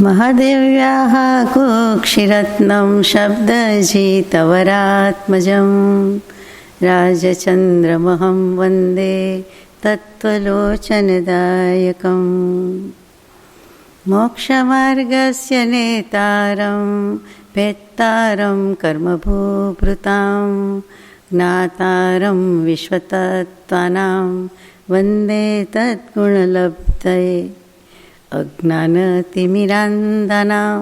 महादेव्याः कुक्षिरत्नं शब्दजितवरात्मजं राजचन्द्रमहं वन्दे तत्त्वलोचनदायकम् मोक्षमार्गस्य नेतारं भेत्तारं कर्मभूभृतां ज्ञातारं विश्वतत्त्वानां वन्दे तद्गुणलब्धये अज्ञानतिमिरान्धनां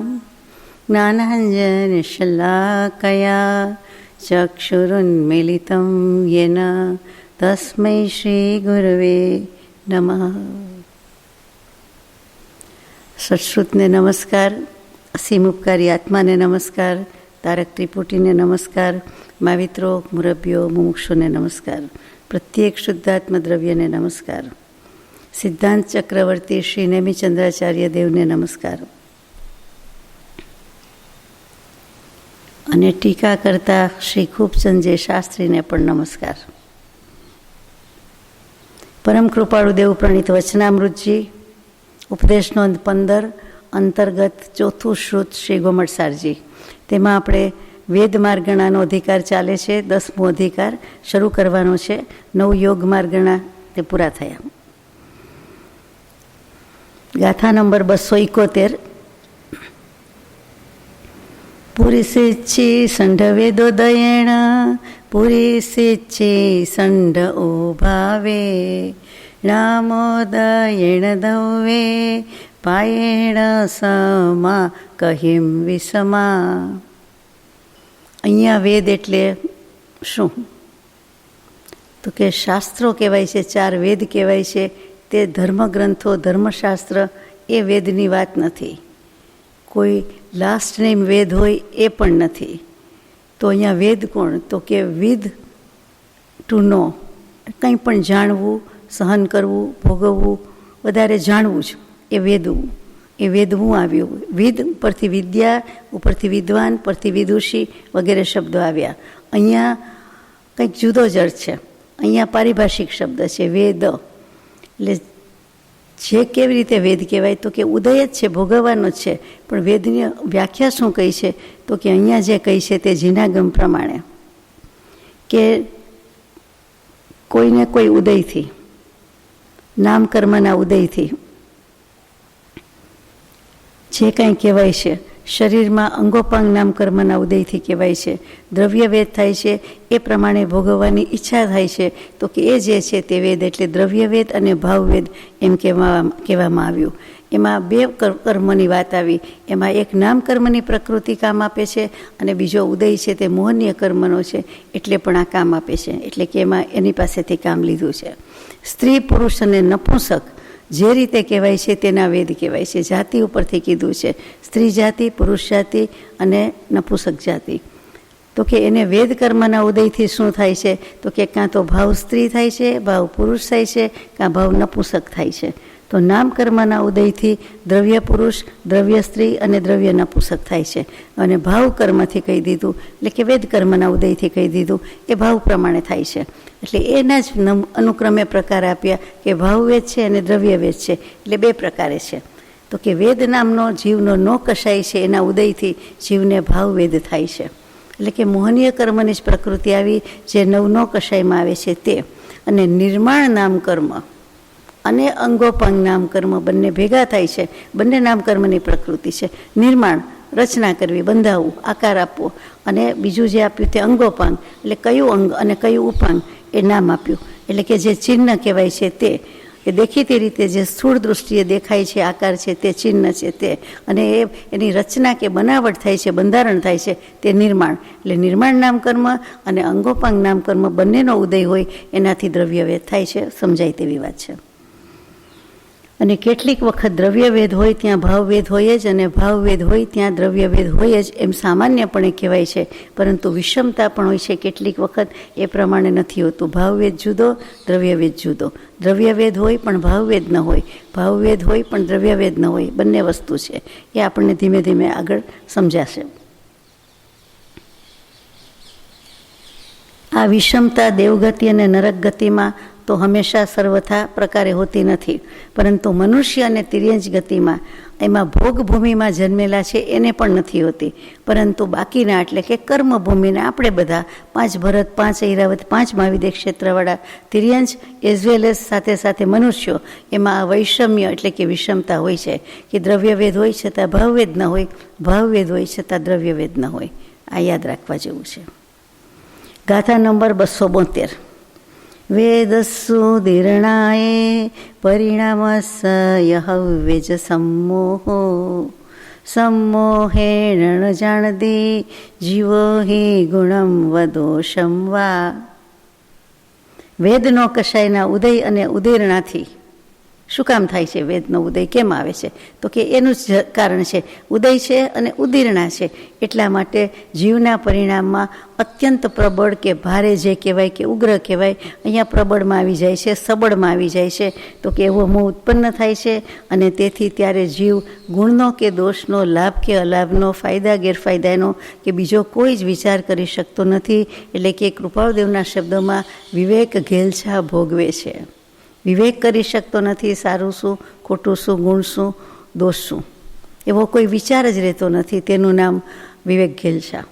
ज्ञानाञ्जनशलाकया चक्षुरुन्मीलितं येन तस्मै श्रीगुरवे नमः। સત્શ્રુતને નમસ્કાર, અસીમ ઉપકારી આત્માને નમસ્કાર, તારક ત્રિપુટીને નમસ્કાર, માવિત્રો મુરબ્યો મુમુક્ષુને નમસ્કાર, પ્રત્યેક શુદ્ધાત્મ દ્રવ્યને નમસ્કાર, સિદ્ધાંત ચક્રવર્તી શ્રી નેમિચંદ્રાચાર્ય દેવને નમસ્કાર અને ટીકા કરતા શ્રી ખૂબચંદજી શાસ્ત્રીને પણ નમસ્કાર. પરમ કૃપાળુ દેવ પ્રણીત વચનામૃતજી ઉપદેશ નોંધ 15 અંતર્ગત ચોથું શ્રુત શ્રી ગોમટસારજી, તેમાં આપણે વેદ માર્ગણાનો અધિકાર ચાલે છે. 10મો અધિકાર શરૂ કરવાનો છે. 9 યોગ માર્ગણા તે પૂરા થયા. ગાથા નંબર 271. પુરીસિચ્છી સંઢ વેદોદયેણ પુરીસિચ્છી સંઢ ઉભાવે નામોદયેણ દવે પાયેણ સમા કહિમ વિષમા. અહીંયા વેદ એટલે શું? તો કે શાસ્ત્રો કહેવાય છે, 4 વેદ કહેવાય છે. તે ધર્મગ્રંથો, ધર્મશાસ્ત્ર એ વેદની વાત નથી. કોઈ લાસ્ટ નેમ વેદ હોય એ પણ નથી. તો અહીંયા વેદ કોણ? તો કે વિદ ટુ નો, કંઈ પણ જાણવું, સહન કરવું, ભોગવવું, વધારે જાણવું જ એ વેદવું. એ વેદવું આવ્યું. વિદ ઉપરથી વિદ્યા, ઉપરથી વિદ્વાન, પરથી વિદુષી વગેરે શબ્દો આવ્યા. અહીંયા કંઈક જુદો જ અર્થ છે. અહીંયા પારિભાષિક શબ્દ છે વેદ. એટલે જે કેવી રીતે વેદ કહેવાય? તો કે ઉદય જ છે, ભોગવવાનો જ છે. પણ વેદની વ્યાખ્યા શું કહી છે? તો કે અહીંયા જે કહી છે તે જીનાગમ પ્રમાણે કે કોઈને કોઈ ઉદયથી, નામ કર્મના ઉદયથી જે કંઈ કહેવાય છે, શરીરમાં અંગોપાંગ નામ કર્મના ઉદયથી કહેવાય છે, દ્રવ્યવેદ થાય છે, એ પ્રમાણે ભોગવવાની ઈચ્છા થાય છે. તો કે એ જે છે તે વેદ, એટલે દ્રવ્યવેદ અને ભાવવેદ એમ કહેવામાં આવ્યું. એમાં 2 કર્મની વાત આવી. એમાં એક નામ કર્મની પ્રકૃતિ કામ આપે છે અને બીજો ઉદય છે તે મોહનીય કર્મનો છે, એટલે પણ આ કામ આપે છે. એટલે કે એમાં એની પાસેથી કામ લીધું છે. સ્ત્રી, પુરુષ અને નપુંસક જે રીતે કહેવાય છે તેના વેદ કહેવાય છે. જાતિ ઉપરથી કીધું છે, સ્ત્રી જાતિ, પુરુષ જાતિ અને નપુંસક જાતિ. તો કે એને વેદ કર્મના ઉદયથી શું થાય છે? તો કે કાં તો ભાવ સ્ત્રી થાય છે, ભાવ પુરુષ થાય છે, કાં ભાવ નપુંસક થાય છે. તો નામ કર્મના ઉદયથી દ્રવ્ય પુરુષ, દ્રવ્ય સ્ત્રી અને દ્રવ્ય નપુંસક થાય છે. અને ભાવ કર્મથી કહી દીધું, એટલે કે વેદ કર્મના ઉદયથી કહી દીધું, એ ભાવ પ્રમાણે થાય છે. એટલે એના જ અનુક્રમે પ્રકાર આપ્યા કે ભાવવેદ છે અને દ્રવ્યવેદ છે, એટલે 2 પ્રકારે છે. તો કે વેદ નામનો જીવનો નો કશાય છે, એના ઉદયથી જીવને ભાવવેદ થાય છે. એટલે કે મોહનીય કર્મની જ પ્રકૃતિ આવી જે નવનો કશાયમાં આવે છે તે. અને નિર્માણ નામ કર્મ અને અંગોપાંગ નામ કર્મ બંને ભેગા થાય છે. બંને નામ કર્મની પ્રકૃતિ છે. નિર્માણ, રચના કરવી, બંધાવવું, આકાર આપવો, અને બીજું જે આપ્યું તે અંગોપાંગ, એટલે કયું અંગ અને કયું ઉપાંગ એ નામ આપ્યું. એટલે કે જે ચિહ્ન કહેવાય છે તે, કે દેખીતી રીતે જે સ્થૂળ દૃષ્ટિએ દેખાય છે, આકાર છે તે ચિહ્ન છે તે. અને એની રચના કે બનાવટ થાય છે, બંધારણ થાય છે તે નિર્માણ. એટલે નિર્માણ નામ કર્મ અને અંગોપાંગ નામ કર્મ બંનેનો ઉદય હોય એનાથી દ્રવ્યવેદ થાય છે. સમજાય તેવી વાત છે. અને કેટલીક વખત દ્રવ્યવેદ હોય ત્યાં ભાવવેદ હોય જ, અને ભાવવેદ હોય ત્યાં દ્રવ્યવેદ હોય જ, એમ સામાન્યપણે કહેવાય છે. પરંતુ વિષમતા પણ હોય છે કેટલીક વખત, એ પ્રમાણે નથી હોતું. ભાવવેદ જુદો, દ્રવ્યવેદ જુદો. દ્રવ્યવેદ હોય પણ ભાવવેદ ન હોય, ભાવવેદ હોય પણ દ્રવ્યવેદ ન હોય, બંને વસ્તુ છે. એ આપણને ધીમે ધીમે આગળ સમજાશે. આ વિષમતા દેવગતિ અને નરક ગતિમાં તો હંમેશા સર્વથા પ્રકારે હોતી નથી, પરંતુ મનુષ્ય અને તિર્યંજ ગતિમાં એમાં ભોગભૂમિમાં જન્મેલા છે એને પણ નથી હોતી, પરંતુ બાકીના એટલે કે કર્મભૂમિના આપણે બધા 5 ભરત, 5 ઐરાવત, 5 મહાવિદ્ય ક્ષેત્રવાળા તિર્યંજ એઝ વેલ એઝ સાથે સાથે મનુષ્યો, એમાં વૈષમ્ય એટલે કે વિષમતા હોય છે કે દ્રવ્યવેદ હોય છતાં ભાવવેદ ન હોય, ભાવવેદ હોય છતાં દ્રવ્યવેદ ન હોય. આ યાદ રાખવા જેવું છે. ગાથા નંબર 272. વેદસ્સુ દીર્ણાએ પરિણામસ યહવેજ સમ્મોહો સમ્મોહેણ જાણદી જીવો હિ ગુણમ વદોષમ વા. વેદનો કશાયના ઉદય અને ઉદીર્ણાથી શું કામ થાય છે? વેદનો ઉદય કેમ આવે છે? તો કે એનું જ કારણ છે, ઉદય છે અને ઉદીર્ણા છે, એટલા માટે જીવના પરિણામમાં અત્યંત પ્રબળ કે ભારે જે કહેવાય કે ઉગ્ર કહેવાય, અહીંયા પ્રબળમાં આવી જાય છે, સબળમાં આવી જાય છે. તો કે એવો મોહ ઉત્પન્ન થાય છે અને તેથી ત્યારે જીવ ગુણનો કે દોષનો, લાભ કે અલાભનો, ફાયદા ગેરફાયદાનો કે બીજો કોઈ જ વિચાર કરી શકતો નથી. એટલે કે કૃપાળુદેવના શબ્દોમાં વિવેક ઘેલછા ભોગવે છે. વિવેક કરી શકતો નથી, સારું શું, ખોટું શું, ગુણ શું, દોષ શું, એવો કોઈ વિચાર જ રહેતો નથી. તેનું નામ વિવેક ઘેલછા.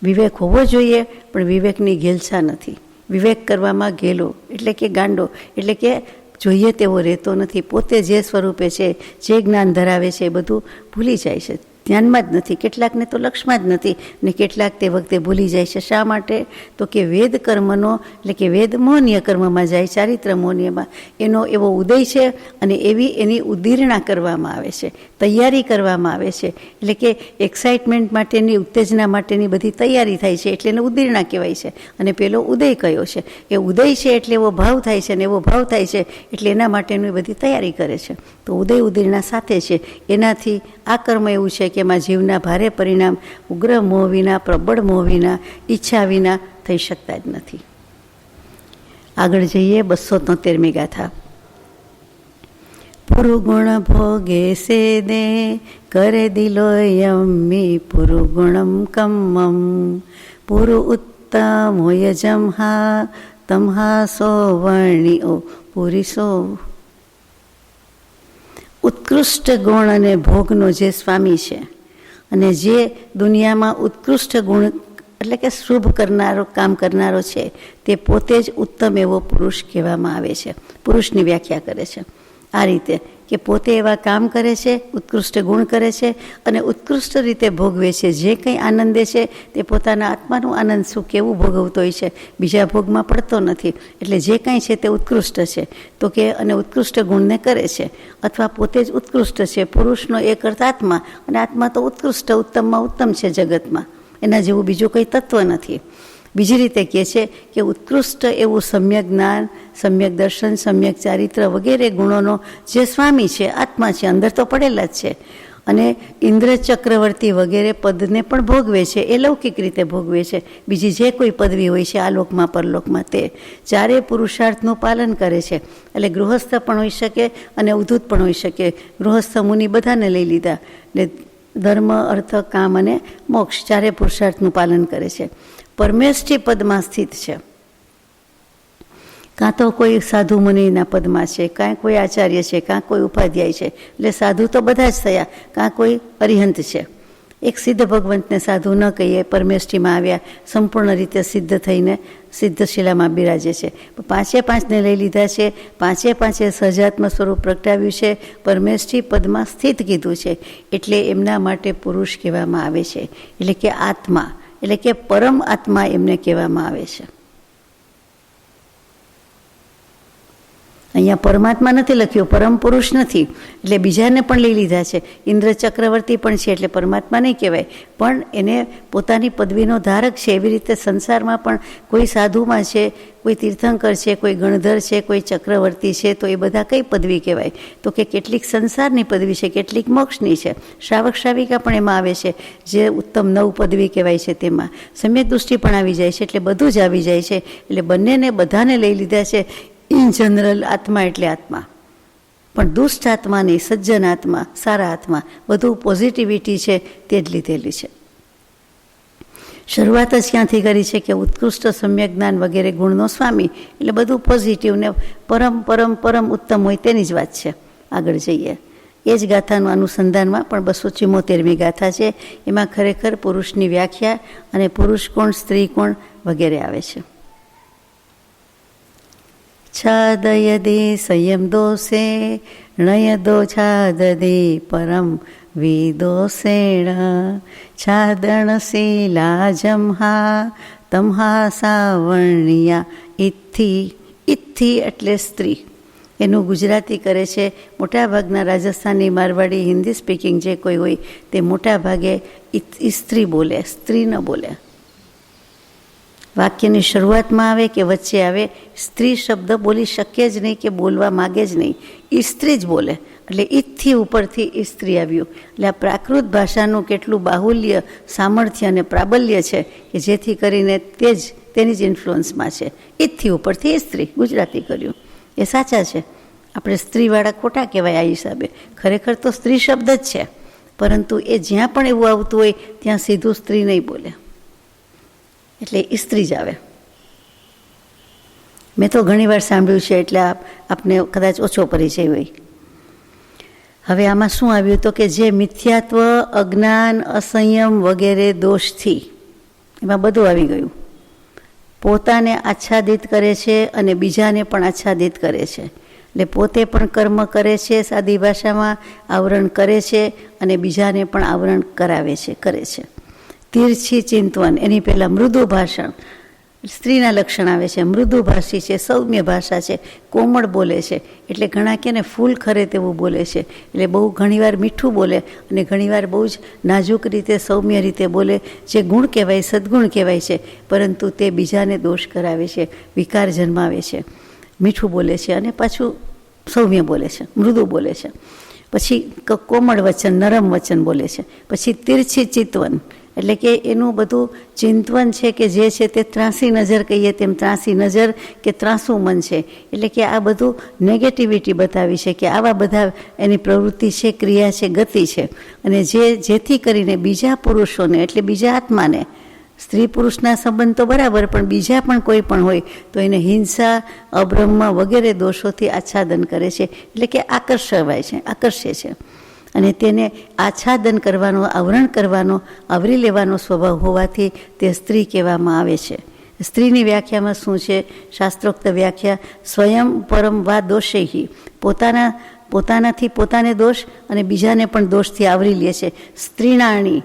વિવેક હોવો જોઈએ પણ વિવેકની ઘેલછા નથી. વિવેક કરવામાં ઘેલો એટલે કે ગાંડો, એટલે કે જોઈએ તેવો રહેતો નથી. પોતે જે સ્વરૂપે છે, જે જ્ઞાન ધરાવે છે, એ બધું ભૂલી જાય છે, ધ્યાનમાં જ નથી. કેટલાકને તો લક્ષમાં જ નથી ને કેટલાક તે વખતે ભૂલી જાય છે. શા માટે? તો કે વેદ કર્મનો એટલે કે વેદ મોહનીય કર્મમાં જાય, ચારિત્ર મોહનીયમાં એનો એવો ઉદય છે અને એવી એની ઉદીર્ણા કરવામાં આવે છે, તૈયારી કરવામાં આવે છે. એટલે કે એક્સાઇટમેન્ટ માટેની, ઉત્તેજના માટેની બધી તૈયારી થાય છે, એટલે એને ઉદીર્ણા કહેવાય છે. અને પેલો ઉદય કયો છે? એ ઉદય છે એટલે એવો ભાવ થાય છે, અને એવો ભાવ થાય છે એટલે એના માટેની બધી તૈયારી કરે છે. તો ઉદય ઉદીર્ણા સાથે છે. એનાથી આ કર્મ એવું છે કે એમાં જીવના ભારે પરિણામ ઉગ્ર મોહ વિના, પ્રબળ મોહ વિના, ઈચ્છા વિના થઈ શકતા જ નથી. આગળ જઈએ 273મી ગાથા. પુરુગુણ ભોગે સે દે કરે દિલો યમ્મી પુરુગુણમ કમ્મમ પુરુ ઉત્તમ હોય જમહા તમહા સો વર્ણિઓ પુરીસો. ઉત્કૃષ્ટ ગુણ અને ભોગનો જે સ્વામી છે અને જે દુનિયામાં ઉત્કૃષ્ટ ગુણ એટલે કે શુભ કરનારો, કામ કરનારો છે, તે પોતે જ ઉત્તમ એવો પુરુષ કહેવામાં આવે છે. પુરુષની વ્યાખ્યા કરે છે આ રીતે કે પોતે એવા કામ કરે છે, ઉત્કૃષ્ટ ગુણ કરે છે અને ઉત્કૃષ્ટ રીતે ભોગવે છે. જે કંઈ આનંદે છે તે પોતાના આત્માનું આનંદ સુખ એવું ભોગવતો હોય છે, બીજા ભોગમાં પડતો નથી. એટલે જે કાંઈ છે તે ઉત્કૃષ્ટ છે. તો કે અને ઉત્કૃષ્ટ ગુણને કરે છે અથવા પોતે જ ઉત્કૃષ્ટ છે. પુરુષનો એક અર્થ આત્મા, અને આત્મા તો ઉત્કૃષ્ટ, ઉત્તમમાં ઉત્તમ છે જગતમાં, એના જેવું બીજું કંઈ તત્વ નથી. બીજી રીતે કહે છે કે ઉત્કૃષ્ટ એવું સમ્યક જ્ઞાન, સમ્યક દર્શન, સમ્યક ચારિત્ર વગેરે ગુણોનો જે સ્વામી છે, આત્મા છે, અંદર તો પડેલા જ છે. અને ઇન્દ્ર ચક્રવર્તી વગેરે પદને પણ ભોગવે છે, એ લૌકિક રીતે ભોગવે છે. બીજી જે કોઈ પદવી હોય છે આલોકમાં પરલોકમાં, તે ચારે પુરુષાર્થનું પાલન કરે છે. એટલે ગૃહસ્થ પણ હોઈ શકે અને ઉદ્ધત પણ હોઈ શકે. ગૃહસ્થ મુનિ બધાને લઈ લીધા. એટલે ધર્મ, અર્થ, કામ અને મોક્ષ ચારે પુરુષાર્થનું પાલન કરે છે. પરમેષ્ઠી પદમાં સ્થિત છે. કાં તો કોઈ સાધુ મુનિના પદમાં છે, કાં કોઈ આચાર્ય છે, કાં કોઈ ઉપાધ્યાય છે. એટલે સાધુ તો બધા જ થયા. કાં કોઈ અરિહંત છે. એક સિદ્ધ ભગવંતને સાધુ ન કહીએ, પરમેષ્ઠીમાં આવ્યા, સંપૂર્ણ રીતે સિદ્ધ થઈને સિદ્ધશિલામાં બિરાજે છે. 5 લઈ લીધા છે. 5 સહજાત્મ સ્વરૂપ પ્રગટાવ્યું છે. પરમેષ્ઠી પદમાં સ્થિત કીધું છે. એટલે એમના માટે પુરુષ કહેવામાં આવે છે. એટલે કે આત્મા, એટલે કે પરમ આત્મા એમને કહેવામાં આવે છે. અહીંયા પરમાત્મા નથી લખ્યું, પરમ પુરુષ નથી, એટલે બીજાને પણ લઈ લીધા છે. ઇન્દ્ર ચક્રવર્તી પણ છે એટલે પરમાત્મા નહીં કહેવાય, પણ એને પોતાની પદવીનો ધારક છે. એવી રીતે સંસારમાં પણ કોઈ સાધુમાં છે, કોઈ તીર્થંકર છે, કોઈ ગણધર છે, કોઈ ચક્રવર્તી છે, તો એ બધા કઈ પદવી કહેવાય? તો કે કેટલીક સંસારની પદવી છે, કેટલીક મોક્ષની છે. શ્રાવક શ્રાવિકા પણ એમાં આવે છે, જે ઉત્તમ 9 પદવી કહેવાય છે. તેમાં સમ્યક દૃષ્ટિ પણ આવી જાય છે. એટલે બધું જ આવી જાય છે. એટલે બંનેને બધાને લઈ લીધા છે. ઇન જનરલ આત્મા એટલે આત્મા, પણ દુષ્ટ આત્મા નહીં, સજ્જન આત્મા, સારા આત્મા, બધું પોઝિટિવિટી છે તે જ લીધેલી છે. શરૂઆત જ ક્યાંથી કરી છે કે ઉત્કૃષ્ટ સમ્યક જ્ઞાન વગેરે ગુણનો સ્વામી, એટલે બધું પોઝિટિવ ને પરમ પરમ પરમ ઉત્તમ હોય તેની જ વાત છે. આગળ જઈએ. એ જ ગાથાનું અનુસંધાનમાં પણ 274મી ગાથા છે. એમાં ખરેખર પુરુષની વ્યાખ્યા અને પુરુષ કોણ, સ્ત્રી કોણ વગેરે આવે છે. છાદયદે સંયમ દોષે નયદો છાદદે પરમ વિદોષેણ છાદણશીલા જમહા તમહા સાવર્ણિયા ઇથ્થી એટલે સ્ત્રી. એનું ગુજરાતી કરે છે મોટાભાગના રાજસ્થાની, મારવાડી, હિન્દી સ્પીકિંગ જે કોઈ હોય તે મોટા ભાગે સ્ત્રી બોલે, સ્ત્રી ન બોલે. વાક્યની શરૂઆતમાં આવે કે વચ્ચે આવે સ્ત્રી શબ્દ બોલી શકે જ નહીં કે બોલવા માગે જ નહીં, સ્ત્રી જ બોલે. એટલે ઈથથી ઉપરથી સ્ત્રી આવ્યું. એટલે આ પ્રાકૃત ભાષાનું કેટલું બાહુલ્ય, સામર્થ્ય અને પ્રાબલ્ય છે કે જેથી કરીને તેની જ ઇન્ફ્લુઅન્સમાં છે. ઈથથી ઉપરથી સ્ત્રી ગુજરાતી કર્યું એ સાચા છે. આપણે સ્ત્રીવાળા ખોટા કહેવાય આ હિસાબે. ખરેખર તો સ્ત્રી શબ્દ જ છે, પરંતુ એ જ્યાં પણ એવું આવતું હોય ત્યાં સીધું સ્ત્રી નહીં બોલે, એટલે સ્ત્રી જ આવે. મેં તો ઘણી વાર સાંભળ્યું છે, એટલે આપને કદાચ ઓછો પરિચય હોય. હવે આમાં શું આવ્યું તો કે જે મિથ્યાત્વ, અજ્ઞાન, અસંયમ વગેરે દોષથી, એમાં બધું આવી ગયું. પોતાને આચ્છાદિત કરે છે અને બીજાને પણ આચ્છાદિત કરે છે. એટલે પોતે પણ કર્મ કરે છે, સાદી ભાષામાં આવરણ કરે છે, અને બીજાને પણ આવરણ કરાવે છે, કરે છે. તીર્છી ચિંતવન, એની પહેલાં મૃદુ ભાષણ, સ્ત્રીના લક્ષણ આવે છે. મૃદુ ભાષી છે, સૌમ્ય ભાષા છે, કોમળ બોલે છે. એટલે ઘણા કે ને ફૂલ ખરે તેવું બોલે છે. એટલે બહુ ઘણીવાર મીઠું બોલે અને ઘણીવાર બહુ જ નાજુક રીતે, સૌમ્ય રીતે બોલે, જે ગુણ કહેવાય, સદ્ગુણ કહેવાય છે. પરંતુ તે બીજાને દોષ કરાવે છે, વિકાર જન્માવે છે. મીઠું બોલે છે અને પાછું સૌમ્ય બોલે છે, મૃદુ બોલે છે. પછી કોમળ વચન, નરમ વચન બોલે છે. પછી તીર્છી ચિતવન, એટલે કે એનું બધું ચિંતવન છે કે જે છે તે ત્રાસી નજર કહીએ તેમ, ત્રાસી નજર કે ત્રાસું મન છે. એટલે કે આ બધું નેગેટિવિટી બતાવી છે કે આવા બધા એની પ્રવૃત્તિ છે, ક્રિયા છે, ગતિ છે. અને જેથી કરીને બીજા પુરુષોને, એટલે બીજા આત્માને, સ્ત્રી પુરુષના સંબંધ તો બરાબર, પણ બીજા પણ કોઈ પણ હોય તો એને હિંસા, અબ્રહ્મ વગેરે દોષોથી આચ્છાદન કરે છે. એટલે કે આકર્ષે છે. અને તેને આચ્છાદન કરવાનો, આવરણ કરવાનો, આવરી લેવાનો સ્વભાવ હોવાથી તે સ્ત્રી કહેવામાં આવે છે. સ્ત્રીની વ્યાખ્યામાં શું છે? શાસ્ત્રોક્ત વ્યાખ્યા: સ્વયં પરમ વા દોષેહી, પોતાનાથી પોતાને દોષ અને બીજાને પણ દોષથી આવરી લે છે. સ્ત્રીણાણી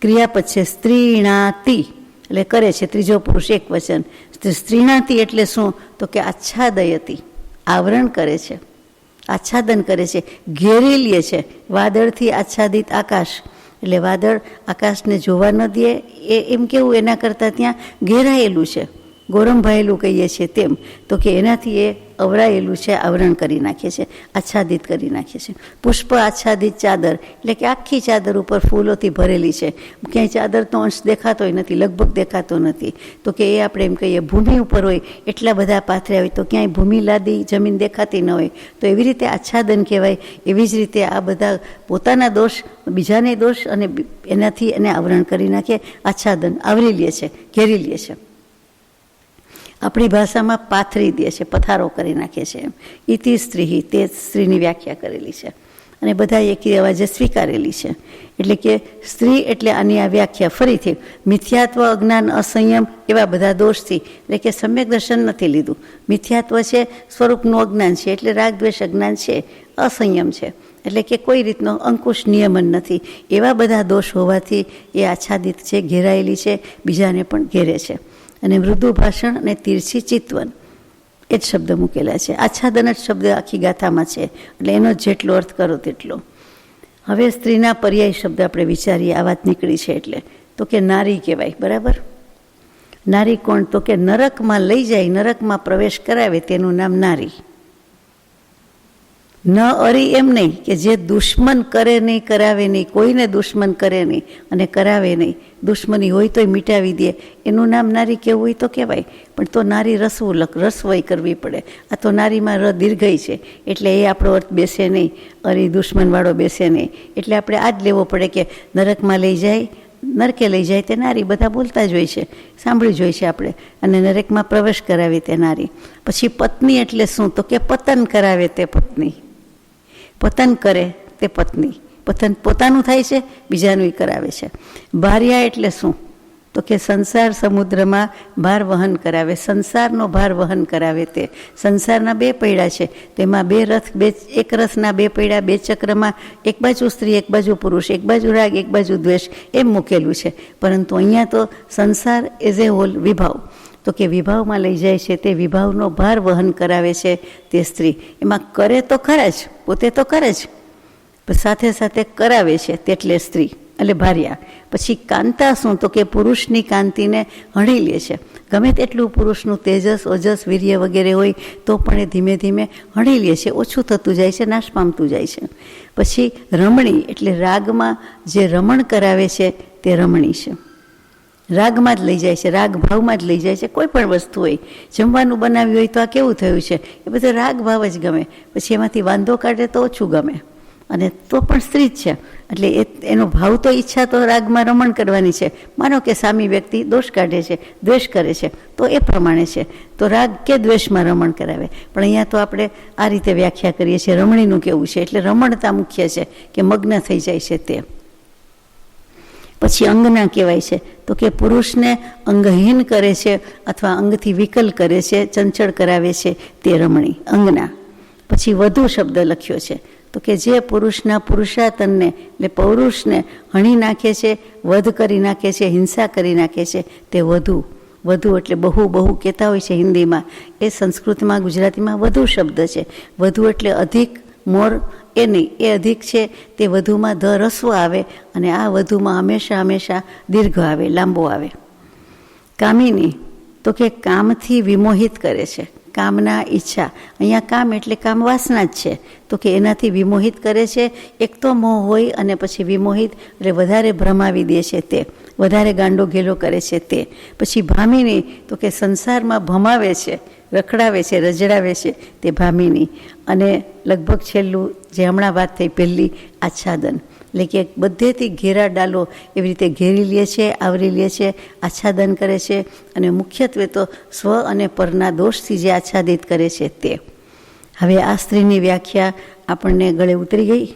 ક્રિયાપદ છે, સ્ત્રીણાતિ એટલે કરે છે, ત્રીજો પુરુષ એક વચન. સ્ત્રીણાતિ એટલે શું તો કે આચ્છાદયતી, આવરણ કરે છે, આચ્છાદન કરે છે, ઘેરી લે છે. વાદળથી આચ્છાદિત આકાશ, એટલે વાદળ આકાશને જોવા ન દે એમ કેવું, એના કરતાં ત્યાં ઘેરાયેલું છે, ગોરંભાયેલું કહીએ છીએ તેમ. તો કે એનાથી એ અવરાયેલું છે, આવરણ કરી નાખે છે, આચ્છાદિત કરી નાખે છે. પુષ્પ આચ્છાદિત ચાદર, એટલે કે આખી ચાદર ઉપર ફૂલોથી ભરેલી છે. ક્યાંય ચાદરનો અંશ દેખાતોય નથી, લગભગ દેખાતો નથી. તો કે એ આપણે એમ કહીએ ભૂમિ ઉપર હોય, એટલા બધા પાથર્યા હોય તો ક્યાંય ભૂમિ લાદી જમીન દેખાતી ન હોય, તો એવી રીતે આચ્છાદન કહેવાય. એવી જ રીતે આ બધા પોતાના દોષ, બીજાને દોષ, અને એનાથી એને આવરણ કરી નાખે, આચ્છાદન આવરી લે છે, ઘેરી લે છે. આપણી ભાષામાં પાથરી દે છે, પથારો કરી નાખે છે. એમ ઇતિ સ્ત્રી, તે સ્ત્રીની વ્યાખ્યા કરેલી છે અને બધા એકી અવાજે સ્વીકારેલી છે. એટલે કે સ્ત્રી એટલે આની આ વ્યાખ્યા ફરીથી મિથ્યાત્વ, અજ્ઞાન, અસંયમ એવા બધા દોષથી, એટલે કે સમ્યક દર્શન નથી લીધું. મિથ્યાત્વ છે, સ્વરૂપનું અજ્ઞાન છે, એટલે રાગ દ્વેષ અજ્ઞાન છે. અસંયમ છે, એટલે કે કોઈ રીતનો અંકુશ નિયમન નથી. એવા બધા દોષ હોવાથી એ આચ્છાદિત છે, ઘેરાયેલી છે, બીજાને પણ ઘેરે છે. અને મૃદુ ભાષણ અને તીર્છી ચિતવન એ જ શબ્દ મૂકેલા છે. આચ્છાદન જ શબ્દ આખી ગાથામાં છે, એટલે એનો જેટલો અર્થ કરો તેટલો. હવે સ્ત્રીના પર્યાય શબ્દ આપણે વિચારીએ, આ વાત નીકળી છે એટલે. તો કે નારી કહેવાય, બરાબર. નારી કોણ? તો કે નરકમાં લઈ જાય, નરકમાં પ્રવેશ કરાવે તેનું નામ નારી. ન અરી એમ નહીં કે જે દુશ્મન કરે નહીં, કરાવે નહીં, કોઈને દુશ્મન કરે નહીં અને કરાવે નહીં, દુશ્મની હોય તોય મિટાવી દે, એનું નામ નારી કેવું હોય તો કહેવાય. પણ તો નારી રસવય કરવી પડે. આ તો નારીમાં દીર્ઘઈ છે, એટલે એ આપણો અર્થ બેસે નહીં, અરી દુશ્મનવાળો બેસે નહીં. એટલે આપણે આ જ લેવો પડે કે નરકમાં લઈ જાય નરકે લઈ જાય તે નારી, બધા બોલતા જ હોય છે, સાંભળ્યું જ હોય છે આપણે. અને નરકમાં પ્રવેશ કરાવી તે નારી. પછી પત્ની એટલે શું? તો કે પતન કરાવે તે પત્ની, પતન કરે તે પત્ની. પતન પોતાનું થાય છે, બીજાનું કરાવે છે. ભાર્યા એટલે શું? તો કે સંસાર સમુદ્રમાં ભાર વહન કરાવે, સંસારનો ભાર વહન કરાવે તે. સંસારના બે પૈડા છે, તેમાં બે રથ, એક રથના બે પૈડા, બે ચક્રમાં એક બાજુ સ્ત્રી, એક બાજુ પુરુષ, એક બાજુ રાગ, એક બાજુ દ્વેષ, એમ મૂકેલું છે. પરંતુ અહીંયા તો સંસાર એઝ એ હોલ, વિભાવ, તો કે વિભાવમાં લઈ જાય છે, તે વિભાવનો ભાર વહન કરાવે છે તે સ્ત્રી. એમાં કરે તો ખરા જ, પોતે તો કરે જ, પણ સાથે સાથે કરાવે છે, તેટલે સ્ત્રી એટલે ભાર્યા. પછી કાંતા શું? તો કે પુરુષની કાંતિને હણી લે છે. ગમે તેટલું પુરુષનું તેજસ, ઓજસ, વીર્ય વગેરે હોય તો પણ એ ધીમે ધીમે હણી લે છે, ઓછું થતું જાય છે, નાશ પામતું જાય છે. પછી રમણી એટલે રાગમાં જે રમણ કરાવે છે તે રમણી છે. રાગમાં જ લઈ જાય છે, રાગ ભાવમાં જ લઈ જાય છે. કોઈ પણ વસ્તુ હોય, જમવાનું બનાવ્યું હોય તો આ કેવું થયું છે, એ બધું રાગ ભાવ જ ગમે. પછી એમાંથી વાંધો કાઢે તો ઓછું ગમે, અને તો પણ સ્ત્રી જ છે. એટલે એનો ભાવ તો ઈચ્છા તો રાગમાં રમણ કરવાની છે. માનો કે સામી વ્યક્તિ દોષ કાઢે છે, દ્વેષ કરે છે, તો એ પ્રમાણે છે, તો રાગ કે દ્વેષમાં રમણ કરાવે. પણ અહીંયા તો આપણે આ રીતે વ્યાખ્યા કરીએ છીએ, રમણીનું કેવું છે, એટલે રમણતા મુખ્ય છે, કે મગ્ન થઈ જાય છે તે. પછી અંગના કહેવાય છે, તો કે પુરુષને અંગહીન કરે છે અથવા અંગથી વિકલ કરે છે, ચંચળ કરાવે છે, તે રમણી, અંગના. પછી વધુ શબ્દ લખ્યો છે, તો કે જે પુરુષના પુરુષાતનને એટલે પૌરુષને હણી નાખે છે, વધ કરી નાખે છે, હિંસા કરી નાખે છે, તે વધુ. વધુ એટલે બહુ, બહુ કહેતા હોય છે હિન્દીમાં, એ સંસ્કૃતમાં, ગુજરાતીમાં વધુ શબ્દ છે. વધુ એટલે અધિક, મોર એ નહીં, એ અધિક છે તે વધુમાં ધ રસ્વ આવે, અને આ વધુમાં હંમેશા હંમેશા દીર્ઘ આવે, લાંબો આવે. કામિની તો કે કામથી વિમોહિત કરે છે, કામના ઈચ્છા. અહીંયા કામ એટલે કામ વાસના જ છે, તો કે એનાથી વિમોહિત કરે છે. એક તો મોહ હોય, અને પછી વિમોહિત એટલે વધારે ભ્રમાવી દે છે તે, વધારે ગાંડો ઘેલો કરે છે તે. પછી ભામિની તો કે સંસારમાં ભમાવે છે, રખડાવે છે, રજડાવે છે, તે ભામિની. અને લગભગ છેલ્લું જે હમણાં વાત થઈ પહેલી, આચ્છાદન, એટલે કે બધેથી ઘેરા ડાલો એવી રીતે ઘેરી લે છે, આવરી લે છે, આચ્છાદન કરે છે. અને મુખ્યત્વે તો સ્વ અને પરના દોષથી જે આચ્છાદિત કરે છે તે. હવે આ સ્ત્રીની વ્યાખ્યા આપણને ગળે ઉતરી ગઈ?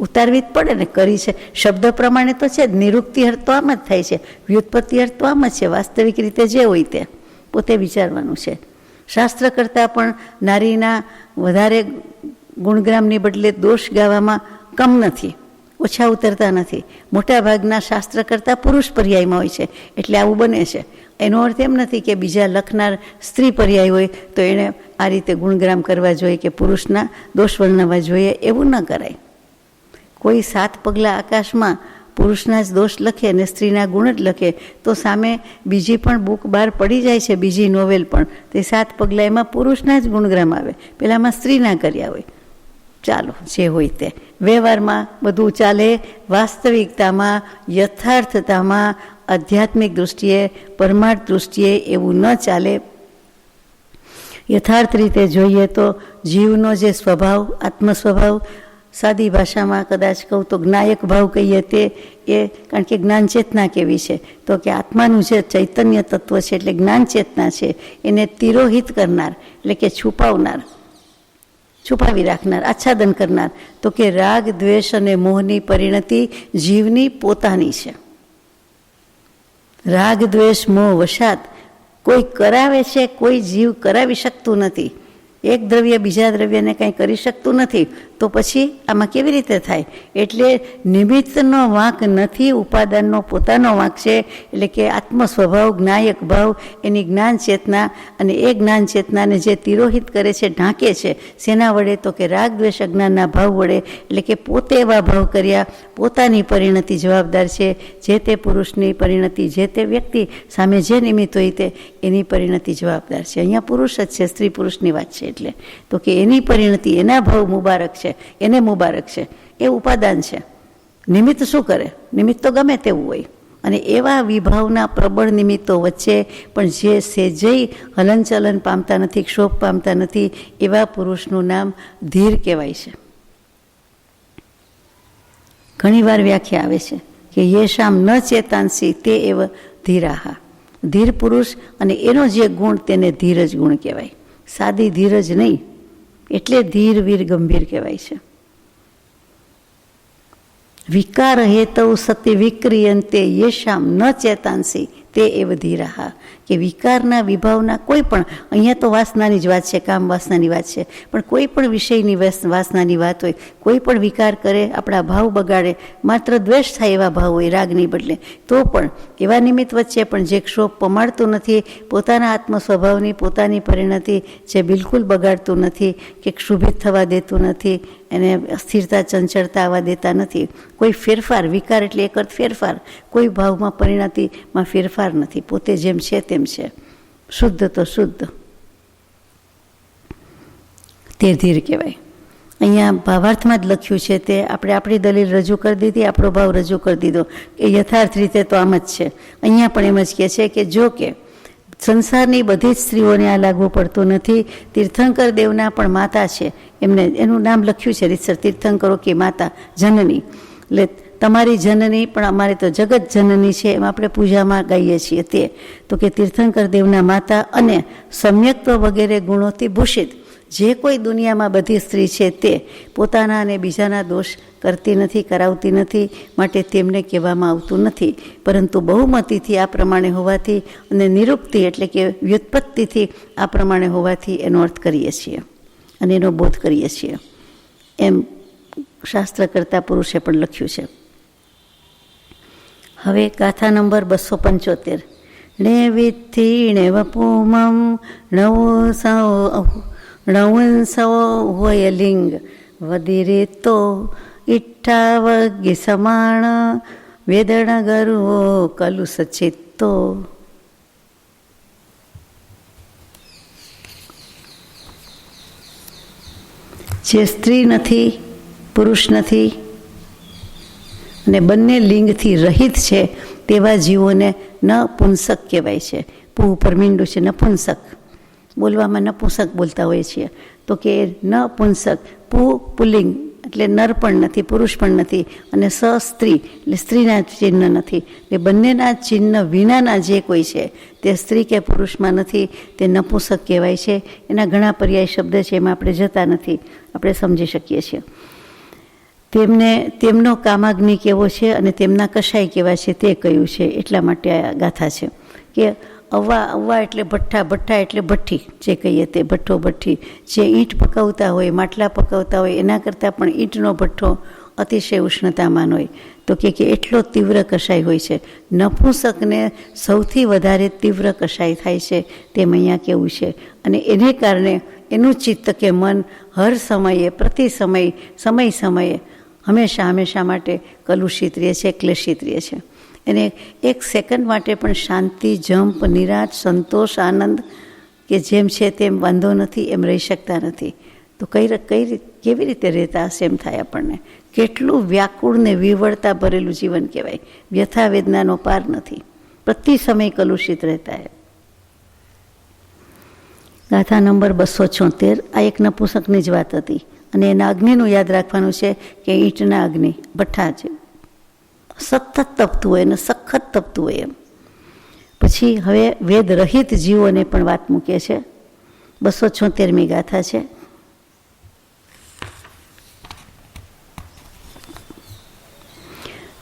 ઉતારવી જ પડે ને, કરી છે શબ્દ પ્રમાણે તો છે જ, નિરુક્તિ અર્થ તો આમ જ થાય છે, વ્યુત્પત્તિ અર્થ તો આમ જ છે, વાસ્તવિક રીતે જે હોય તે પોતે વિચારવાનું છે. શાસ્ત્ર કરતાં પણ નારીના વધારે ગુણગ્રામની બદલે દોષ ગાવામાં કમ નથી, ઓછા ઉતરતા નથી. મોટા ભાગના શાસ્ત્ર કરતાં પુરુષ પર્યાયમાં હોય છે, એટલે આવું બને છે. એનો અર્થ એમ નથી કે બીજા લખનાર સ્ત્રી પર્યાય હોય તો એણે આ રીતે ગુણગ્રામ કરવા જોઈએ કે પુરુષના દોષ વર્ણવવા જોઈએ, એવું ન કરાય. કોઈ 7 પગલાં આકાશમાં પુરુષના જ દોષ લખે અને સ્ત્રીના ગુણ જ લખે તો સામે બીજી પણ બુક બહાર પડી જાય છે, બીજી નોવેલ પણ, તે 7 પગલાં એમાં પુરુષના જ ગુણગ્રામ આવે, પેલામાં સ્ત્રીના કર્યા હોય. ચાલો જે હોય તે વ્યવહારમાં બધું ચાલે, વાસ્તવિકતામાં, યથાર્થતામાં, આધ્યાત્મિક દૃષ્ટિએ, પરમાર્થ દૃષ્ટિએ એવું ન ચાલે. યથાર્થ રીતે જોઈએ તો જીવનો જે સ્વભાવ, આત્મ સ્વભાવ, સાદી ભાષામાં કદાચ કહું તો જ્ઞાયક ભાવ કહીએ તે, એ કારણ કે જ્ઞાન ચેતના કેવી છે, તો કે આત્માનું જે ચૈતન્ય તત્વ છે એટલે જ્ઞાન ચેતના છે, એને તિરોહિત કરનાર એટલે કે છુપાવનાર, છુપાવી રાખનાર, આચ્છાદન કરનાર. તો કે રાગ, દ્વેષ અને મોહની પરિણતિ જીવની પોતાની છે. રાગ, દ્વેષ, મોહ વશાત કોઈ કરાવે છે, કોઈ જીવ કરાવી શકતું નથી. એક દ્રવ્ય બીજા દ્રવ્યને કંઈ કરી શકતું નથી, તો પછી આમાં કેવી રીતે થાય? એટલે નિમિત્તનો વાંક નથી, ઉપાદાનનો પોતાનો વાંક છે. એટલે કે આત્મ સ્વભાવ, જ્ઞાયક ભાવ, એની જ્ઞાન ચેતના, અને એ જ્ઞાન ચેતનાને જે તિરોહિત કરે છે, ઢાંકે છે, શેના વડે? તો કે રાગ, દ્વેષ, અજ્ઞાનના ભાવ વડે. એટલે કે પોતે એવા ભાવ કર્યા, પોતાની પરિણતિ જવાબદાર છે. જે તે પુરુષની પરિણતિ, જે તે વ્યક્તિ સામે જે નિમિત્ત હોય તે એની પરિણતિ જવાબદાર છે. અહીંયા પુરુષ જ છે, સ્ત્રી પુરુષની વાત છે. એટલે તો કે એની પરિણતિ, એના ભાવ મુબારક છે, એને મુબારક છે, એ ઉપાદાન છે. નિમિત્ત શું કરે? નિમિત્ત તો ગમે તેવું હોય. અને એવા વિભાવના પ્રબળ નિમિત્તો વચ્ચે પણ જે સેજય હલનચલન પામતા નથી, ક્ષોભ પામતા નથી, એવા પુરુષનું નામ ધીર કહેવાય છે. ઘણીવાર વ્યાખ્યા આવે છે કે યેશામ ન ચેતાંસી તે એવ ધીરાહા. ધીર પુરુષ અને એનો જે ગુણ તેને ધીરજ ગુણ કહેવાય, સાદી ધીરજ નહીં, એટલે ધીર વીર ગંભીર કહેવાય છે. વિકાર હેતવ સત્ય વિક્રિયંતે યેશામ ન ચેતાંસી તે એવ ધીરાહા, કે વિકારના વિભાવના કોઈ પણ, અહીંયા તો વાસનાની જ વાત છે, કામ વાસનાની વાત છે, પણ કોઈ પણ વિષયની વાસનાની વાત હોય, કોઈ પણ વિકાર કરે, આપણા ભાવ બગાડે, માત્ર દ્વેષ થાય એવા ભાવ હોય રાગની બદલે, તો પણ એવા નિમિત્ત વચ્ચે પણ જે ક્ષોભ પમાડતું નથી, પોતાના આત્મ સ્વભાવની પોતાની પરિણતિ જે બિલકુલ બગાડતું નથી કે ક્ષુભિત થવા દેતું નથી, એને અસ્થિરતા ચંચળતા આવવા દેતા નથી, કોઈ ફેરફાર, વિકાર એટલે એક અર્થ ફેરફાર, કોઈ ભાવમાં પરિણતિમાં ફેરફાર નથી, પોતે જેમ છે તેમ છે, શુદ્ધ તો શુદ્ધ, તે ધીર કહેવાય. અહીંયા ભાવાર્થમાં જ લખ્યું છે તે આપણે આપણી દલીલ રજૂ કરી દીધી, આપણો ભાવ રજૂ કરી દીધો કે યથાર્થ રીતે તો આમ જ છે. અહીંયા પણ એમ જ કહે છે કે જો કે સંસારની બધી જ સ્ત્રીઓને આ લાગુ પડતું નથી. તીર્થંકર દેવના પણ માતા છે, એમને એનું નામ લખ્યું છે રીતસર, તીર્થંકરો કે માતા જનની, એટલે તમારી જનની પણ અમારે તો જગત જનની છે, એમ આપણે પૂજામાં ગાઈએ છીએ. તે તો કે તીર્થંકર દેવના માતા અને સમ્યક્ત્વ વગેરે ગુણોથી ભૂષિત જે કોઈ દુનિયામાં બધી સ્ત્રી છે તે પોતાના અને બીજાના દોષ કરતી નથી, કરાવતી નથી, માટે તેમને કહેવામાં આવતું નથી, પરંતુ બહુમતીથી આ પ્રમાણે હોવાથી અને નિરુક્તિ એટલે કે વ્યુત્પત્તિથી આ પ્રમાણે હોવાથી એનો અર્થ કરીએ છીએ અને એનો બોધ કરીએ છીએ, એમ શાસ્ત્ર કરતા પુરુષે પણ લખ્યું છે. હવે ગાથા નંબર 275. ણે વિત્થી ણેવપૂમમ ણવંસવ હોય લિંગ વદિરે તો ઇઠ્ઠાવગ્ય સમાણ વેદણ ગરવો કલુ સચિત્તો. જે સ્ત્રી નથી, પુરુષ નથી અને બંને લિંગથી રહિત છે તેવા જીવોને નપુંસક કહેવાય છે. પુ ઉપર મીંડું છે, નપુંસક, બોલવામાં નપુંસક બોલતા હોઈએ છીએ, તો કે નપુંસક, પુ પુલ્લિંગ એટલે નર પણ નથી, પુરુષ પણ નથી, અને સ સ્ત્રી એટલે સ્ત્રીના ચિહ્ન નથી, એટલે બંનેના ચિહ્ન વિનાના જે કોઈ છે તે સ્ત્રી કે પુરુષમાં નથી, તે નપુંસક કહેવાય છે. એના ઘણા પર્યાય શબ્દ છે, એમાં આપણે જતા નથી, આપણે સમજી શકીએ છીએ. તેમનો કામાગ્નિ કેવો છે અને તેમના કશાય કેવા છે તે કહ્યું છે, એટલા માટે આ ગાથા છે. કે અવ્વા એટલે ભઠ્ઠા, ભઠ્ઠા એટલે ભઠ્ઠી, જે કહીએ તે ભઠ્ઠો ભઠ્ઠી, જે ઈંટ પકાવતા હોય, માટલા પકાવતા હોય, એના કરતાં પણ ઈંટનો ભઠ્ઠો અતિશય ઉષ્ણતામાન હોય, તો કે એટલો તીવ્ર કશાય હોય છે. નપુંસકને સૌથી વધારે તીવ્ર કશાય થાય છે તેમ અહીંયા કેવું છે, અને એને કારણે એનું ચિત્ત કે મન હર સમયે, પ્રતિ સમયે હંમેશા માટે કલુષિત રહે છે, ક્લેશિત રહે છે. એને એક સેકન્ડ માટે પણ શાંતિ, જંપ, નિરાશ, સંતોષ, આનંદ કે જેમ છે તેમ વાંધો નથી, એમ રહી શકતા નથી. તો કેવી રીતે રહેતા હશે એમ થાય આપણને. કેટલું વ્યાકુળ ને વિવળતા ભરેલું જીવન કહેવાય, વ્યથા વેદનાનો પાર નથી, પ્રતિ સમય કલુષિત રહેતા હે. ગાથા નંબર 276. આ એક નપુંસકની જ વાત હતી, અને એના અગ્નિનું યાદ રાખવાનું છે કે ઈંટના અગ્નિ, ભઠ્ઠા છે, સતત તપતું હોય અને સખત તપતું હોય એમ. પછી હવે વેદ રહિત જીવોને પણ વાત મૂકે છે. 276મી ગાથા છે.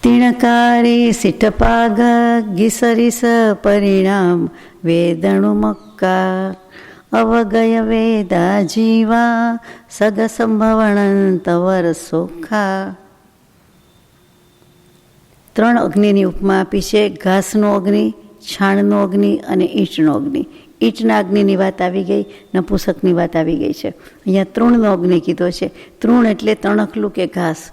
તિણકારી સિટપાગ ગિસરિસ પરિણામ વેદણુ મક્કા અવગય વેદા જીવા સગ સંભવણ તવર સોખા. 3 અગ્નિની ઉપમા આપી છે. ઘાસનો અગ્નિ, છાણનો અગ્નિ અને ઈંટનો અગ્નિ. ઈંટના અગ્નિની વાત આવી ગઈ, નપુંસકની વાત આવી ગઈ છે. અહીંયા તૃણનો અગ્નિ કીધો છે. તૃણ એટલે તણખલું કે ઘાસ,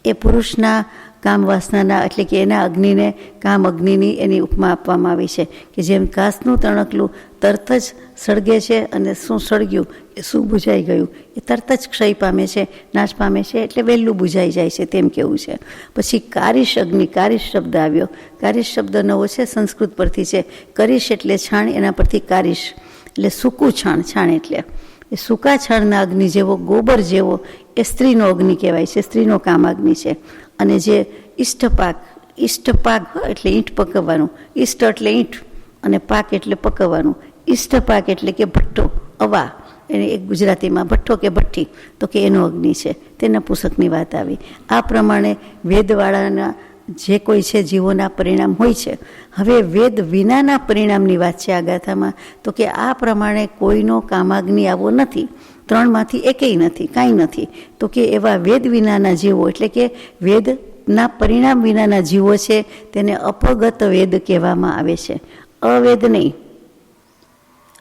એ પુરુષના કામ વાસનાના એટલે કે એના અગ્નિને, કામ અગ્નિની એની ઉપમા આપવામાં આવી છે કે જેમ ઘાસનું તણખલું તરત જ સળગે છે અને શું સળગ્યું એ શું બુઝાઈ ગયું એ તરત જ ક્ષય પામે છે, નાશ પામે છે, એટલે વહેલું બુઝાઈ જાય છે તેમ કેવું છે. પછી કારીશ અગ્નિ, કારીશ શબ્દ આવ્યો. કારીશ શબ્દ નવો છે, સંસ્કૃત પરથી છે. કરીશ એટલે છાણ, એના પરથી કારીશ એટલે સૂકું છાણ, છાણ એટલે એ સૂકા છાણના અગ્નિ જેવો, ગોબર જેવો એ સ્ત્રીનો અગ્નિ કહેવાય છે, સ્ત્રીનો કામ અગ્નિ છે. અને જે ઇષ્ટપાક ઈષ્ટ પાક એટલે ઈંટ પકવવાનું, ઈષ્ટ એટલે ઈંટ અને પાક એટલે પકવવાનું. ઈષ્ટ પાક એટલે કે ભઠ્ઠો, અવા, એને એક ગુજરાતીમાં ભઠ્ઠો કે ભઠ્ઠી, તો કે એનો અગ્નિ છે, તેના પુસ્તકની વાત આવી. આ પ્રમાણે વેદવાળાના જે કોઈ છે જીવોના પરિણામ હોય છે. હવે વેદ વિનાના પરિણામની વાત છે આ ગાથામાં, તો કે આ પ્રમાણે કોઈનો કામાગ્નિ આવો નથી, ત્રણમાંથી એકેય નથી, કાંઈ નથી. તો કે એવા વેદ વિનાના જીવો એટલે કે વેદના પરિણામ વિનાના જીવો છે તેને અપગત વેદ કહેવામાં આવે છે. અવેદ નહીં,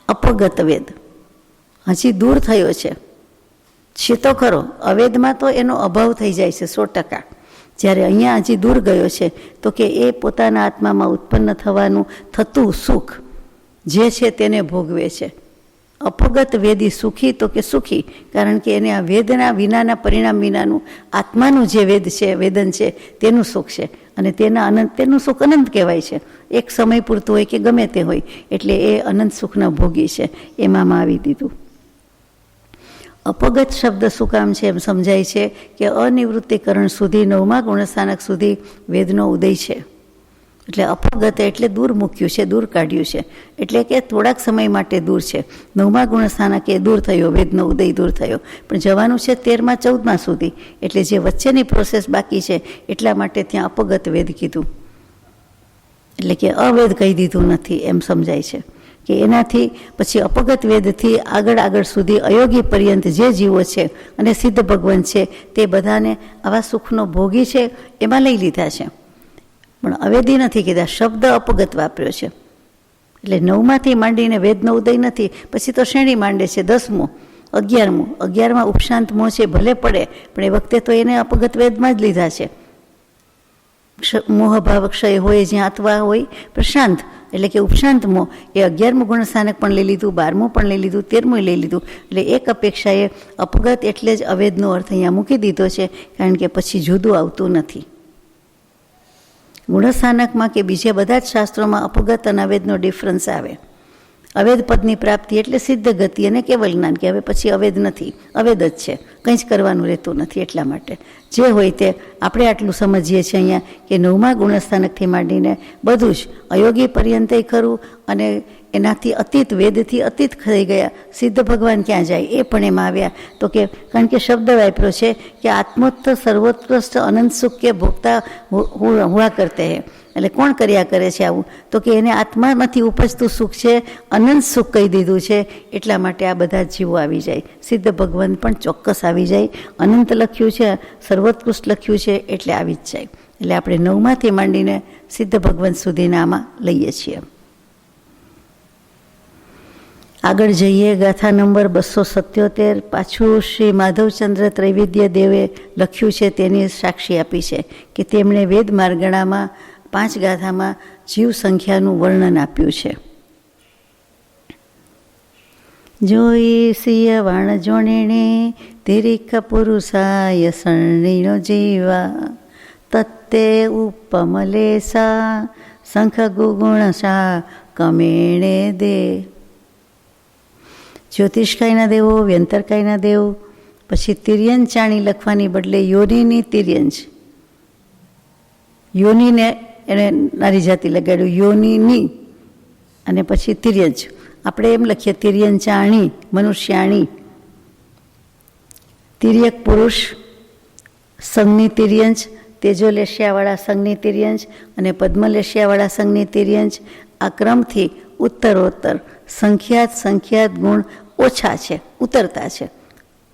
અપગત વેદ. હજી દૂર થયો છે તો ખરો, અવેદમાં તો એનો અભાવ થઈ જાય છે 100%. જ્યારે અહીંયા હજી દૂર ગયો છે તો કે એ પોતાના આત્મામાં ઉત્પન્ન થતું સુખ જે છે તેને ભોગવે છે. અપગત વેદી સુખી, તો કે સુખી, કારણ કે એને આ વેદના વિનાના પરિણામ વિનાનું આત્માનું જે વેદ છે, વેદન છે, તેનું સુખ છે અને તેનું સુખ અનંત કહેવાય છે. એક સમય પૂરતું હોય કે ગમે તે હોય, એટલે એ અનંત સુખના ભોગી છે. એમાં આવી દીધું. અપગત શબ્દ શું કામ છે એમ સમજાય છે કે અનિવૃત્તિકરણ સુધી 9મા ગુણસ્થાનક સુધી વેદનો ઉદય છે. એટલે અપગત એટલે દૂર મૂક્યું છે, દૂર કાઢ્યું છે, એટલે કે થોડાક સમય માટે દૂર છે. 9મા ગુણસ્થાનક એ દૂર થયો, વેદનો ઉદય દૂર થયો, પણ જવાનું છે 13મા 14મા સુધી, એટલે જે વચ્ચેની પ્રોસેસ બાકી છે એટલા માટે ત્યાં અપગત વેદ કીધું. એટલે કે અવેદ કહી દીધું નથી એમ સમજાય છે કે એનાથી પછી અપગત વેદથી આગળ સુધી અયોગી પર્યંત જે જીવો છે અને સિદ્ધ ભગવાન છે તે બધાને આવા સુખનો ભોગી છે એમાં લઈ લીધા છે, પણ અવેદી નથી કીધા. શબ્દ અપગત વાપર્યો છે. એટલે 9માંથી માંડીને વેદનો ઉદય નથી, પછી તો શ્રેણી માંડે છે 10મું, 11મું. 11માં ઉપશાંત મોહ છે, ભલે પડે, પણ એ વખતે તો એને અપગત વેદમાં જ લીધા છે. મોહભાવ ક્ષય હોય જ્યાં અથવા હોય પ્રશાંત, એટલે કે ઉપશાંત મોહ, એ 11મું ગુણસ્થાનક પણ લઈ લીધું, 12મું પણ લઈ લીધું, 13મું લઈ લીધું. એટલે એક અપેક્ષાએ અપગત એટલે જ અવેદનો અર્થ અહીંયા મૂકી દીધો છે, કારણ કે પછી જુદું આવતું નથી. ગુણસ્થાનકમાં કે બીજા બધા જ શાસ્ત્રોમાં અપગત અને અવેદનો ડિફરન્સ આવે. અવેદ પદની પ્રાપ્તિ એટલે સિદ્ધ ગતિ અને કેવલ જ્ઞાન, કે હવે પછી અવેદ નથી, અવેદ જ છે, કંઈ જ કરવાનું રહેતું નથી. એટલા માટે જે હોય તે આપણે આટલું સમજીએ છીએ અહીંયા કે 9મા ગુણસ્થાનકથી માંડીને બધું જ અયોગી પર્યંતે ખરું, અને એનાથી અતીત, વેદથી અતીત થઈ ગયા સિદ્ધ ભગવાન ક્યાં જાય એ પણ એમાં આવ્યા. તો કે કારણ કે શબ્દ વાપર્યો છે કે આત્મોત્ત સર્વોત્કૃષ્ટ અનંત સુખ કે ભોગતા હુઆ કરતે હે. એટલે કોણ કર્યા કરે છે આવું? તો કે એને આત્મામાંથી ઉપજતું સુખ છે, અનંત સુખ કહી દીધું છે. એટલા માટે આ બધા જીવો આવી જાય. સિદ્ધ ભગવાન પણ ચોક્કસ આવી જાય. અનંત લખ્યું છે, સર્વોત્કૃષ્ટ લખ્યું છે, એટલે આવી જ જાય. એટલે આપણે 9માંથી માંડીને સિદ્ધ ભગવાન સુધીના આમાં લઈએ છીએ. આગળ જઈએ, ગાથા નંબર 277. પાછું શ્રી માધવચંદ્ર ત્રૈવિદ્ય દેવે લખ્યું છે તેની સાક્ષી આપી છે કે તેમણે વેદ માર્ગણામાં 5 ગાથામાં જીવ સંખ્યાનું વર્ણન આપ્યું છે. જોઈ સિય વાણ જોણીણે તિરિક પુરુષાય શરણીનો જીવા તત્તે ઉપમલેસા શંખ ગુગુણસા કમેણે દે. જ્યોતિષકાયના દેવો, વ્યંતરકાયના દેવો, પછી તિર્યંચ ચાણી લખવાની બદલે યોનિની તિર્યંચ, યોનિને એને નારી જાતિ લગાડ્યું, યોનિની, અને પછી તિર્યંચ. આપણે એમ લખીએ તિર્યંચાણી, મનુષ્યાણી. તિર્યક પુરુષ, સંઘની તિર્યંચ, તેજોલેશિયાવાળા સંઘની તિર્યંચ અને પદ્મલેશિયાવાળા સંઘની તિર્યંચ. આ ક્રમથી ઉત્તરોત્તર સંખ્યાત ગુણ ઓછા છે, ઉતરતા છે,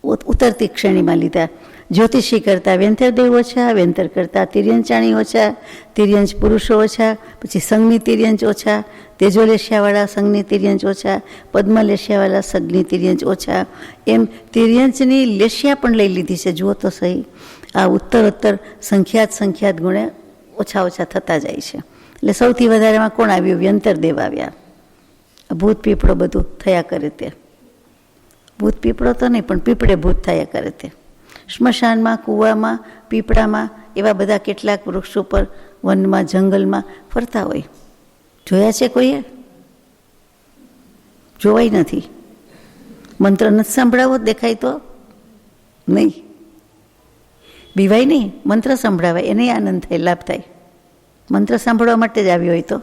ઉતરતી શ્રેણીમાં લીધા. જ્યોતિષી કરતાં વ્યંતરદેવ ઓછા, વ્યંતર કરતાં તિર્યંચાણી ઓછા, તિર્યંચ પુરુષો ઓછા, પછી સંઘની તિર્યંચ ઓછા, તેજોલેશિયાવાળા સંઘની તિર્યંચ ઓછા, પદ્મલેશિયાવાળા સંઘની તિર્યંચ ઓછા. એમ તિર્યંચની લેશિયા પણ લઈ લીધી છે, જુઓ તો સહી. આ ઉત્તરોત્તર સંખ્યાત ગુણે ઓછા થતા જાય છે. એટલે સૌથી વધારેમાં કોણ આવ્યું? વ્યંતરદેવ આવ્યા. ભૂત પીપળો બધું થયા કરે તે. ભૂત પીપળો તો નહીં, પણ પીપળે ભૂત થયા કરે તે. સ્મશાનમાં, કૂવામાં, પીપળામાં એવા બધા કેટલાક વૃક્ષો પર, વનમાં, જંગલમાં ફરતા હોય. જોયા છે કોઈએ? જોવાય નથી. મંત્ર નથી સંભળાવો, દેખાય તો નહીં. બીવાય નહીં, મંત્ર સંભળાવાય, એને આનંદ થાય, લાભ થાય. મંત્ર સાંભળવા માટે જ આવ્યો હોય તો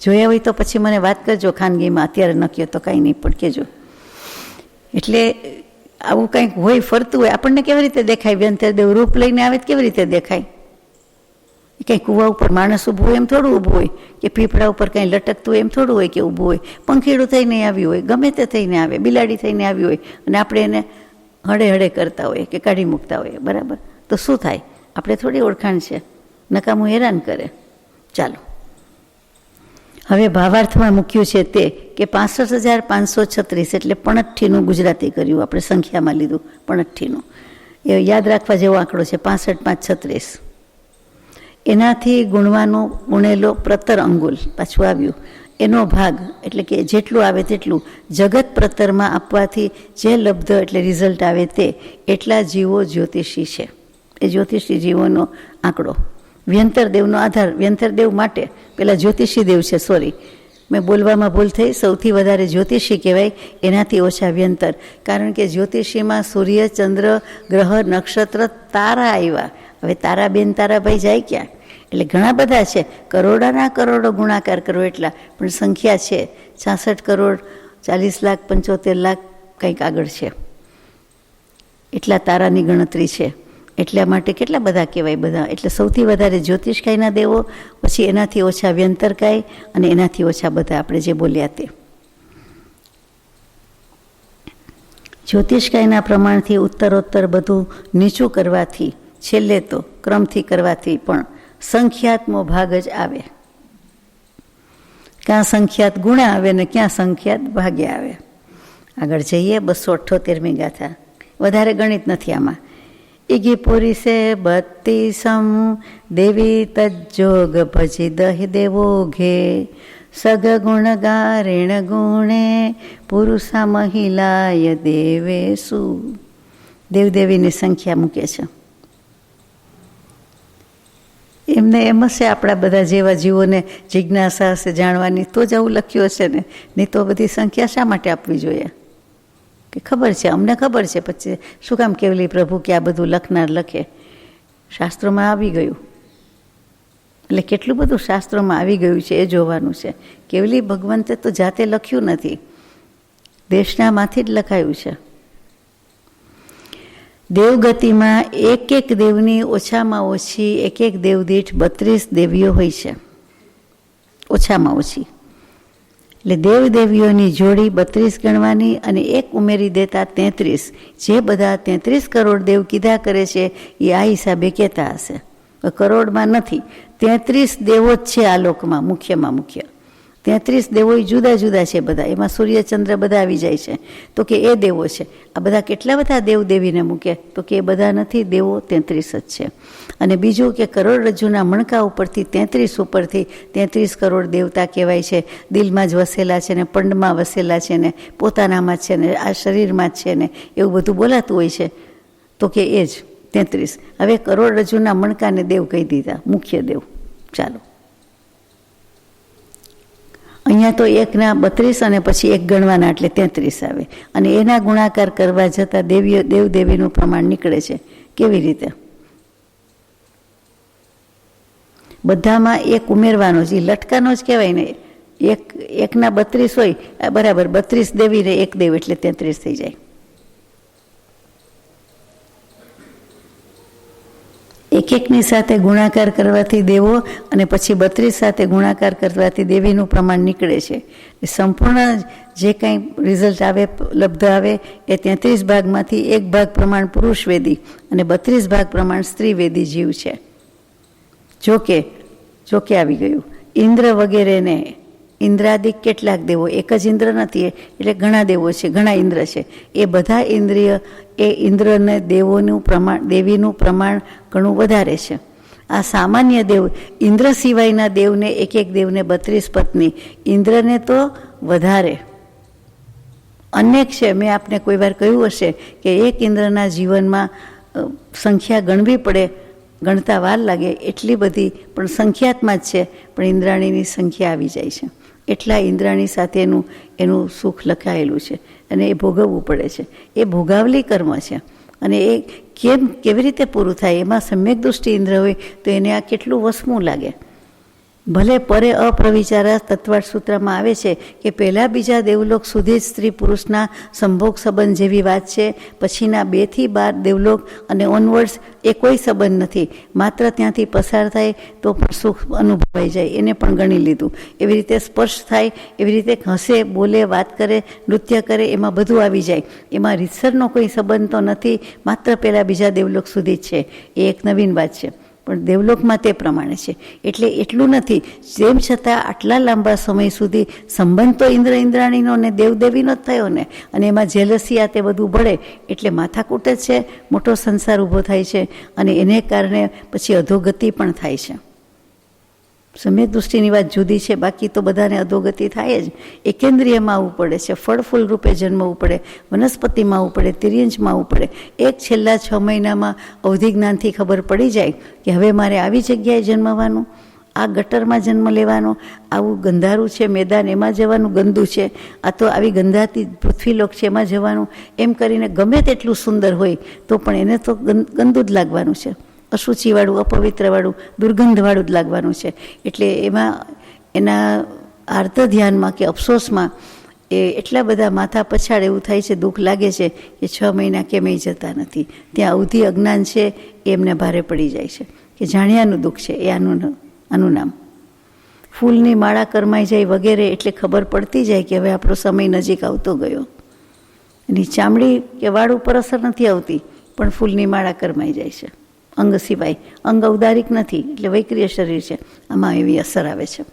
જોયા હોય તો પછી મને વાત કરજો ખાનગીમાં, અત્યારે ન કહો તો કાંઈ નહીં પણ કહેજો. એટલે આવું કંઈક હોય, ફરતું હોય, આપણને કેવી રીતે દેખાય? વ્યંતરદેવ રૂપ લઈને આવે તો કેવી રીતે દેખાય? કંઈ કૂવા ઉપર માણસ ઊભું હોય એમ થોડું ઊભું હોય, કે પીપળા ઉપર કંઈ લટકતું હોય એમ થોડું હોય કે ઊભું હોય. પંખીડું થઈને આવ્યું હોય, ગમે તે થઈને આવે, બિલાડી થઈને આવ્યું હોય, અને આપણે એને હળે હળે કરતા હોઈએ કે કાઢી મૂકતા હોઈએ, બરાબર? તો શું થાય? આપણે થોડી ઓળખાણ છે, નકામું હેરાન કરે. ચાલો, હવે ભાવાર્થમાં મૂક્યું છે તે કે 65,536 એટલે પણઠ્ઠીનું ગુજરાતી કર્યું, આપણે સંખ્યામાં લીધું પણઠ્ઠીનું. એ યાદ રાખવા જેવો આંકડો છે, 65,536. એનાથી ગુણેલો પ્રતર અંગુલ પાછું આવ્યું, એનો ભાગ એટલે કે જેટલું આવે તેટલું જગત પ્રતરમાં આપવાથી જે લબ્ધ એટલે રિઝલ્ટ આવે તે એટલા જીવો જ્યોતિષી છે. એ જ્યોતિષી જીવોનો આંકડો વ્યંતરદેવનો આધાર. વ્યંતરદેવ માટે પેલા જ્યોતિષી દેવ છે, સોરી મેં બોલવામાં ભૂલ થઈ. સૌથી વધારે જ્યોતિષી કહેવાય, એનાથી ઓછા વ્યંતર. કારણ કે જ્યોતિષીમાં સૂર્ય, ચંદ્ર, ગ્રહ, નક્ષત્ર, તારા આવ્યા. હવે તારાબેન તારાભાઈ જાય ક્યાં? એટલે ઘણા બધા છે, કરોડાના કરોડો ગુણાકાર કરો એટલા, પણ સંખ્યા છે 66 કરોડ 40 લાખ 75 લાખ કંઈક આગળ છે, એટલા તારાની ગણતરી છે. એટલા માટે કેટલા બધા કહેવાય બધા. એટલે સૌથી વધારે જ્યોતિષકાયના દેવો, પછી એનાથી ઓછા વ્યંતરકાય, અને એનાથી ઓછા બધા આપણે જે બોલ્યા તે. જ્યોતિષકાયના પ્રમાણથી ઉત્તરોત્તર બધું નીચું કરવાથી, છેલ્લે તો ક્રમથી કરવાથી પણ સંખ્યાત્મો ભાગ જ આવે. ક્યાં સંખ્યાત ગુણા આવે ને ક્યાં સંખ્યાત ભાગે આવે. આગળ જઈએ, 278મી ગાથા. વધારે ગણિત નથી આમાં. ઈગી પુરીસે 32 દેવી તજ્જોગ ભજી દહી દેવો ઘે સગ ગુણ ગારેણ ગુણે પુરુષા મહિલાય દેવેસુ. દેવદેવીની સંખ્યા મૂકે છે. એમને એમ હશે આપણા બધા જેવા જીવોને જિજ્ઞાસા હશે જાણવાની, તો જ આવું લખ્યું હશે ને. નહીં તો બધી સંખ્યા શા માટે આપવી જોઈએ? કે ખબર છે, અમને ખબર છે, પછી શું કામ કેવલી પ્રભુ કે આ બધું લખનાર લખે? શાસ્ત્રોમાં આવી ગયું. એટલે કેટલું બધું શાસ્ત્રોમાં આવી ગયું છે એ જોવાનું છે. કેવલી ભગવંતે તો જાતે લખ્યું નથી, દેશનામાંથી જ લખાયું છે. દેવગતિમાં એક એક દેવની ઓછામાં ઓછી એક એક દેવ દીઠ 32 દેવીઓ હોય છે, ઓછામાં ઓછી. એટલે દેવદેવીઓની જોડી 32 ગણવાની, અને એક ઉમેરી દેતા 33. જે બધા 33 કરોડ દેવ કીધા કરે છે એ આ હિસાબે કહેતા હશે. કરોડમાં નથી, 33 દેવો જ છે આ લોકમાં, મુખ્યમાં મુખ્ય 33 દેવો જુદા જુદા છે બધા. એમાં સૂર્યચંદ્ર બધા આવી જાય છે, તો કે એ દેવો છે. આ બધા કેટલા બધા દેવ દેવીને મૂકે? તો કે એ બધા નથી, દેવો 33 જ છે. અને બીજું કે કરોડરજ્જુના મણકા ઉપરથી 33 ઉપરથી 33 કરોડ દેવતા કહેવાય છે. દિલમાં જ વસેલા છે ને, પંડમાં વસેલા છે ને, પોતાનામાં જ છે ને, આ શરીરમાં જ છે ને, એવું બધું બોલાતું હોય છે. તો કે એ જ 33. હવે કરોડરજ્જુના મણકાને દેવ કહી દીધા, મુખ્ય દેવ. ચાલો, અહીંયા તો એકના 32 અને પછી એક ગણવાના એટલે 33 આવે. અને એના ગુણાકાર કરવા જતાં દેવદેવીનું પ્રમાણ નીકળે છે. કેવી રીતે? બધામાં એક ઉમેરવાનો જ, એ લટકાનો જ કહેવાય ને. એકના 32 હોય, બરાબર, 32 દેવી ને એક દેવ એટલે 33 થઈ જાય. એકની સાથે ગુણાકાર કરવાથી દેવો, અને પછી 32 સાથે ગુણાકાર કરવાથી દેવીનું પ્રમાણ નીકળે છે. સંપૂર્ણ જે કંઈ રિઝલ્ટ આવે, લબ્ધ આવે, એ 33 ભાગમાંથી એક ભાગ પ્રમાણ પુરુષ વેદી અને 32 ભાગ પ્રમાણ સ્ત્રી વેદી જીવ છે. જોકે આવી ગયું. ઇન્દ્ર વગેરેને, ઇન્દ્રાદિક કેટલાક દેવો, એક જ ઇન્દ્ર નથી, એટલે ઘણા દેવો છે, ઘણા ઇન્દ્ર છે. એ બધા ઇન્દ્રિય, એ ઇન્દ્રને દેવીનું પ્રમાણ ઘણું વધારે છે. આ સામાન્ય દેવ, ઇન્દ્ર સિવાયના દેવને એક એક દેવને 32 પત્ની, ઇન્દ્રને તો વધારે અનેક છે. મેં આપને કોઈ વાર કહ્યું હશે કે એક ઇન્દ્રના જીવનમાં સંખ્યા ગણવી પડે, ગણતા વાર લાગે એટલી બધી, પણ સંખ્યાતમાં જ છે. પણ ઇન્દ્રાણીની સંખ્યા આવી જાય છે. એટલા ઇન્દ્રાણી સાથેનું એનું સુખ લખાયેલું છે, અને એ ભોગવવું પડે છે. એ ભોગાવલી કર્મ છે. અને એ કેવી રીતે પૂરું થાય, એમાં સમ્યક દૃષ્ટિ ઇન્દ્ર હોય તો એને આ કેટલું વસમું લાગે. ભલે પરે અપ્રવિચારા તત્વાર્થ સૂત્રમાં આવે છે કે પહેલાં બીજા દેવલોક સુધી જ સ્ત્રી પુરુષના સંભોગ સંબંધ જેવી વાત છે, પછીના 2 થી 12 દેવલોક અને ઓનવર્ડ્સ એ કોઈ સંબંધ નથી. માત્ર ત્યાંથી પસાર થાય તો પણ સુખ અનુભવાઈ જાય, એને પણ ગણી લીધું. એવી રીતે સ્પર્શ થાય, એવી રીતે હસે, બોલે, વાત કરે, નૃત્ય કરે, એમાં બધું આવી જાય. એમાં રીતસરનો કોઈ સંબંધ તો નથી, માત્ર પહેલાં બીજા દેવલોક સુધી જ છે. એ એક નવીન વાત છે, પણ દેવલોકમાં તે પ્રમાણે છે. એટલે એટલું નથી, તેમ છતાં આટલા લાંબા સમય સુધી સંબંધ તો ઇન્દ્રાણીનો ને દેવદેવીનો જ થયો ને, અને એમાં જેલસી આ તે બધું ભળે એટલે માથાકૂટ જ છે, મોટો સંસાર ઊભો થાય છે, અને એને કારણે પછી અધોગતિ પણ થાય છે. સમ્યક દૃષ્ટિની વાત જુદી છે, બાકી તો બધાને અધોગતિ થાય જ. એકેન્દ્રિયમાં આવવું પડે છે, ફળ ફૂલ રૂપે જન્મવું પડે, વનસ્પતિમાં આવવું પડે, તિર્યંશમાં આવવું પડે. એક છેલ્લા 6 મહિનામાં અવધિ જ્ઞાનથી ખબર પડી જાય કે હવે મારે આવી જગ્યાએ જન્મવાનું, આ ગટરમાં જન્મ લેવાનો, આવું ગંધારું છે મેદાન એમાં જવાનું, ગંદુ છે, આ તો આવી ગંધાતી પૃથ્વીલોક છે એમાં જવાનું, એમ કરીને ગમે તેટલું સુંદર હોય તો પણ એને તો ગંદુ જ લાગવાનું છે, અશુચિવાળું, અપવિત્રવાળું, દુર્ગંધવાળું જ લાગવાનું છે. એટલે એમાં એના આર્ત ધ્યાનમાં કે અફસોસમાં એ એટલા બધા માથા પછાડ એવું થાય છે, દુઃખ લાગે છે કે 6 મહિના કેમેય જતા નથી. ત્યાં અવધિ અજ્ઞાન છે એ એમને ભારે પડી જાય છે કે જાણ્યાનું દુઃખ છે. એ આનું નામ. ફૂલની માળા કરમાઈ જાય વગેરે એટલે ખબર પડતી જાય કે હવે આપણો સમય નજીક આવતો ગયો. એની ચામડી કે વાળ ઉપર અસર નથી આવતી, પણ ફૂલની માળા કરમાઈ જાય છે. અંગ સિવાય, અંગ ઔદારિક નથી એટલે વૈક્રિય શરીર છે, આમાં એવી અસર આવે છે.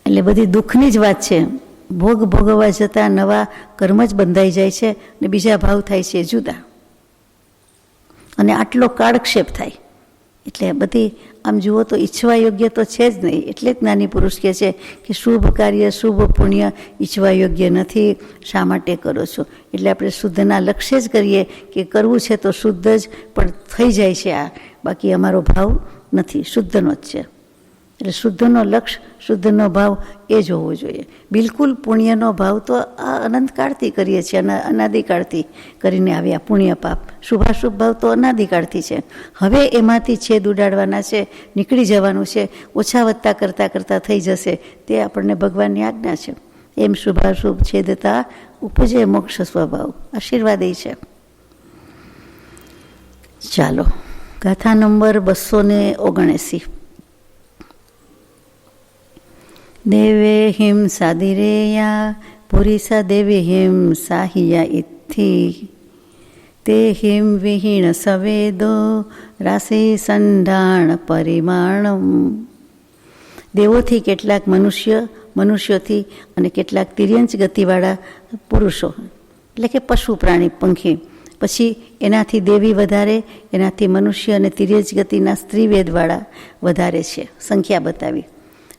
એટલે બધી દુઃખની જ વાત છે. ભોગ ભોગવવા જતાં નવા કર્મ જ બંધાઈ જાય છે ને બીજા ભાવ થાય છે જુદા, અને આટલો કાળક્ષેપ થાય. એટલે બધી આમ જુઓ તો ઈચ્છવા યોગ્ય તો છે જ નહીં. એટલે જ જ્ઞાની પુરુષ કહે છે કે શુભ કાર્ય, શુભ પુણ્ય ઈચ્છવા યોગ્ય નથી, શા માટે કરો છો? એટલે આપણે શુદ્ધના લક્ષ્ય જ કરીએ કે કરવું છે તો શુદ્ધ જ પણ થઈ જાય છે આ, બાકી અમારો ભાવ નથી, શુદ્ધનો જ છે. એટલે શુદ્ધનો લક્ષ્ય, શુદ્ધનો ભાવ એ જ હોવો જોઈએ. બિલકુલ પુણ્યનો ભાવ તો આ અનંતકાળથી કરીએ છીએ, અનાદિકાળથી કરીને આવ્યા. પુણ્ય પાપ, શુભાશુભ ભાવ તો અનાદિકાળથી છે. હવે એમાંથી છેદ ઉડાડવાના છે, નીકળી જવાનું છે, ઓછા વધતા કરતાં કરતાં થઈ જશે. તે આપણને ભગવાનની આજ્ઞા છે. એમ શુભાશુભ છેદતા ઉપજે મોક્ષ સ્વભાવ, આશીર્વાદ એ છે. ચાલો, ગાથા નંબર 279. દેવે હિમ સાદિરેયા પુરીસા દેવી હિમ સાહિયા ઇત્થિ તે હિમ વિહીણ સવેદો રાશિ સંઢાણ પરિમાણમ. દેવોથી કેટલાક મનુષ્યોથી અને કેટલાક તિર્યંચ ગતિવાળા પુરુષો, એટલે કે પશુ પ્રાણી પંખી, પછી એનાથી દેવી વધારે, એનાથી મનુષ્ય અને તિર્યંચ ગતિના સ્ત્રીવેદવાળા વધારે છે. સંખ્યા બતાવી.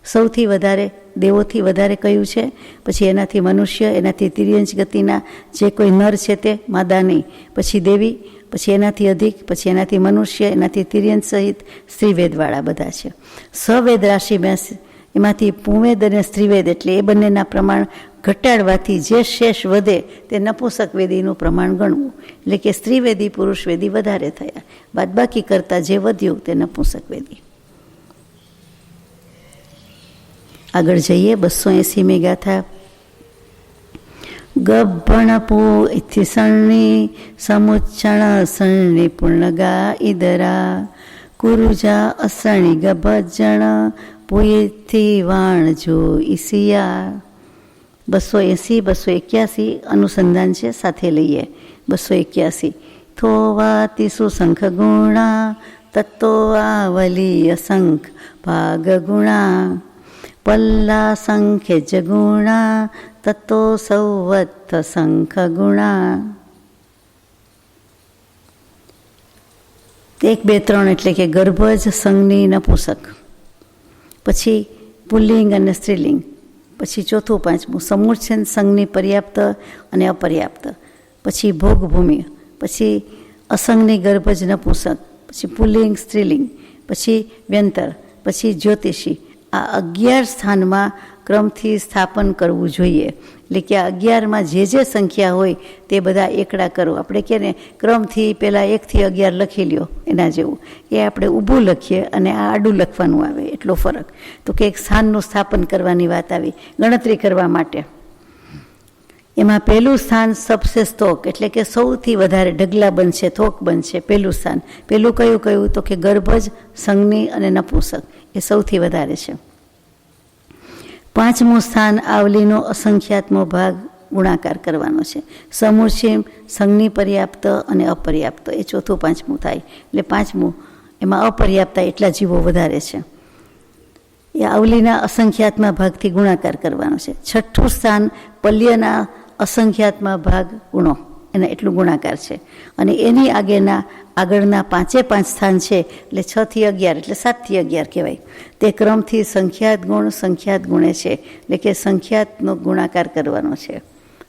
સૌથી વધારે દેવોથી વધારે કયું છે, પછી એનાથી મનુષ્ય, એનાથી તિર્યંચ ગતિના જે કોઈ નર છે તે, માદા નહીં, પછી દેવી, પછી એનાથી અધિક, પછી એનાથી મનુષ્ય, એનાથી તિર્યંચ સહિત સ્ત્રીવેદવાળા બધા છે. સવેદ રાશિમાં એમાંથી પુંવેદ અને સ્ત્રીવેદ, એટલે એ બંનેના પ્રમાણ ઘટાડવાથી જે શેષ વધે તે નપુંસક વેદીનું પ્રમાણ ગણવું. એટલે કે સ્ત્રીવેદી પુરુષવેદી વધારે થયા, બાદબાકી કરતાં જે વધ્યું તે નપુંસક વેદી. આગળ જઈએ. 280મી ગાથા. ગભ્ભણપુ ઇથિ સણ્ણી સમુચ્છણ સણ્ણી પૂર્ણગા ઇદરા કુરુજા અસણી ગભજણ પુયથી વાણજો ઈસિયા. 280, 281 અનુસંધાન છે, સાથે લઈએ. 281. થોવાતિ સુશંખ ગુણા તત્તો આવલી અસંખ ભાગ ગુણા પલ્લા સંખ્ય જગુણા તત્તો સૌવત્થ સંખ ગુણા. 1, 2, 3 એટલે કે ગર્ભજ, સંજ્ઞી, નપુંસક, પછી પુલ્લિંગ અને સ્ત્રીલિંગ, પછી 4, 5 સમૂર્છન, સંજ્ઞી, પર્યાપ્ત અને અપર્યાપ્ત, પછી ભોગભૂમિ, પછી અસંજ્ઞી, ગર્ભજ, નપુંસક, પછી પુલ્લિંગ, સ્ત્રીલિંગ, પછી વ્યંતર, પછી જ્યોતિષી. આ 11 સ્થાનમાં ક્રમથી સ્થાપન કરવું જોઈએ. એટલે કે આ 11માં જે સંખ્યા હોય તે બધા એકડા કરો. આપણે કહે ને ક્રમથી પહેલાં 1 થી 11 લખી લ્યો, એના જેવું એ આપણે ઊભું લખીએ અને આ આડું લખવાનું આવે, એટલો ફરક. તો કે એક સ્થાનનું સ્થાપન કરવાની વાત આવી ગણતરી કરવા માટે. એમાં પહેલું સ્થાન સબસે સ્તોક, એટલે કે સૌથી વધારે ઢગલા બનશે, થોક બનશે. પહેલું સ્થાન, પહેલું કયું તો કે ગર્ભજ, સંજ્ઞી અને નપુંસક, એ સૌથી વધારે છે. 5મું સ્થાન આવલીનો અસંખ્યાતમો ભાગ ગુણાકાર કરવાનો છે. સમૂર્છિમ, સંજ્ઞી પર્યાપ્ત અને અપર્યાપ્ત, એ 4થું 5મું થાય. એટલે 5મું એમાં અપર્યાપ્ત એટલા જીવો વધારે છે, એ આવલીના અસંખ્યાતમાં ભાગથી ગુણાકાર કરવાનો છે. 6થું સ્થાન પલ્યના અસંખ્યાતમાં ભાગ ગુણો, એના એટલું ગુણાકાર છે. અને એની આગળના 5 સ્થાન છે, એટલે 6 થી 11 એટલે 7 થી 11 કહેવાય. તે ક્રમથી સંખ્યાત ગુણે છે, એટલે કે સંખ્યાતનો ગુણાકાર કરવાનો છે.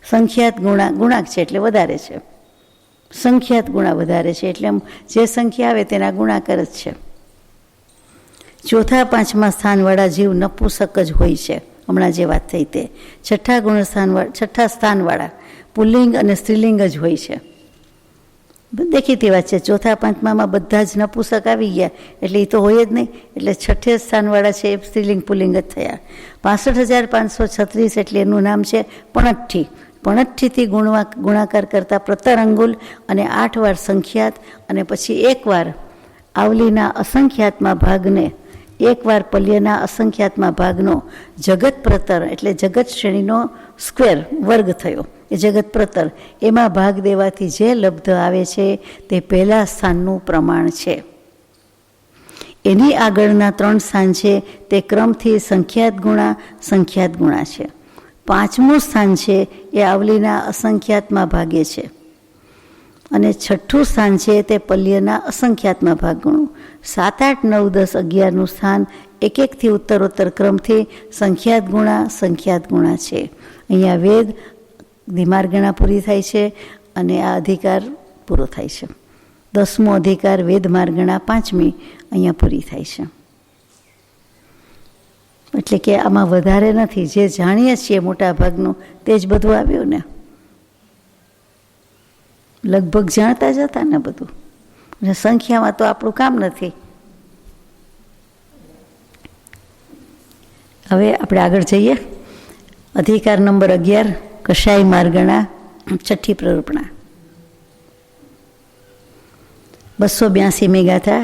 સંખ્યાત ગુણાક છે એટલે વધારે છે, સંખ્યાત ગુણા વધારે છે, એટલે જે સંખ્યા આવે તેના ગુણાકાર જ છે. 4થા 5મા સ્થાનવાળા જીવ નપુંસક જ હોય છે, હમણાં જે વાત થઈ તે. 6થા સ્થાનવાળા પુલ્લિંગ અને સ્ત્રીલિંગ જ હોય છે. દેખીતી વાત છે, 4થા 5મામાં બધા જ નપુંસક આવી ગયા એટલે એ તો હોય જ નહીં. એટલે 6થે સ્થાનવાળા છે એ સ્ત્રીલિંગ પુલ્લિંગ જ થયા. 65,536 એટલે એનું નામ છે પણઠ્ઠી. પણઠ્ઠીથી ગુણાકાર કરતા પ્રતર અંગુલ અને 8 વાર સંખ્યાત, અને પછી 1 વાર આવલીના અસંખ્યાતમાં ભાગને, 1 વાર પલ્યના અસંખ્યાતમાં ભાગનો જગત પ્રતર, એટલે જગત શ્રેણીનો સ્ક્વેર વર્ગ થયો, એ જગત પ્રતર, એમાં ભાગ દેવાથી જે લબ્ધ આવે છે તે પહેલા સ્થાનનું પ્રમાણ છે. એની આગળના 3 સ્થાન છે તે ક્રમથી સંખ્યાત ગુણા છે. 5મું સ્થાન છે એ આવલીના અસંખ્યાતમાં ભાગે છે, અને 6થું સ્થાન છે તે પલ્યના અસંખ્યાતમાં ભાગ ગણું. 7, 8, 9, 10, 11નું સ્થાન એક ઉત્તરોત્તર ક્રમથી સંખ્યાત ગુણા છે. અહીંયા વેદ ધીમાર્ગણા પૂરી થાય છે અને આ અધિકાર પૂરો થાય છે. 10મો અધિકાર વેદ માર્ગણા 5મી અહીંયા પૂરી થાય છે. એટલે કે આમાં વધારે નથી, જે જાણીએ છીએ મોટા ભાગનું તે જ બધું આવ્યું ને, લગભગ જાણતા જ હતા ને બધું. સંખ્યામાં તો આપણું કામ નથી. હવે આપણે આગળ જઈએ. અધિકાર નંબર 11, કષાય માર્ગણા, 6ઠ્ઠી પ્રરૂપણા. 282મી ગાથા.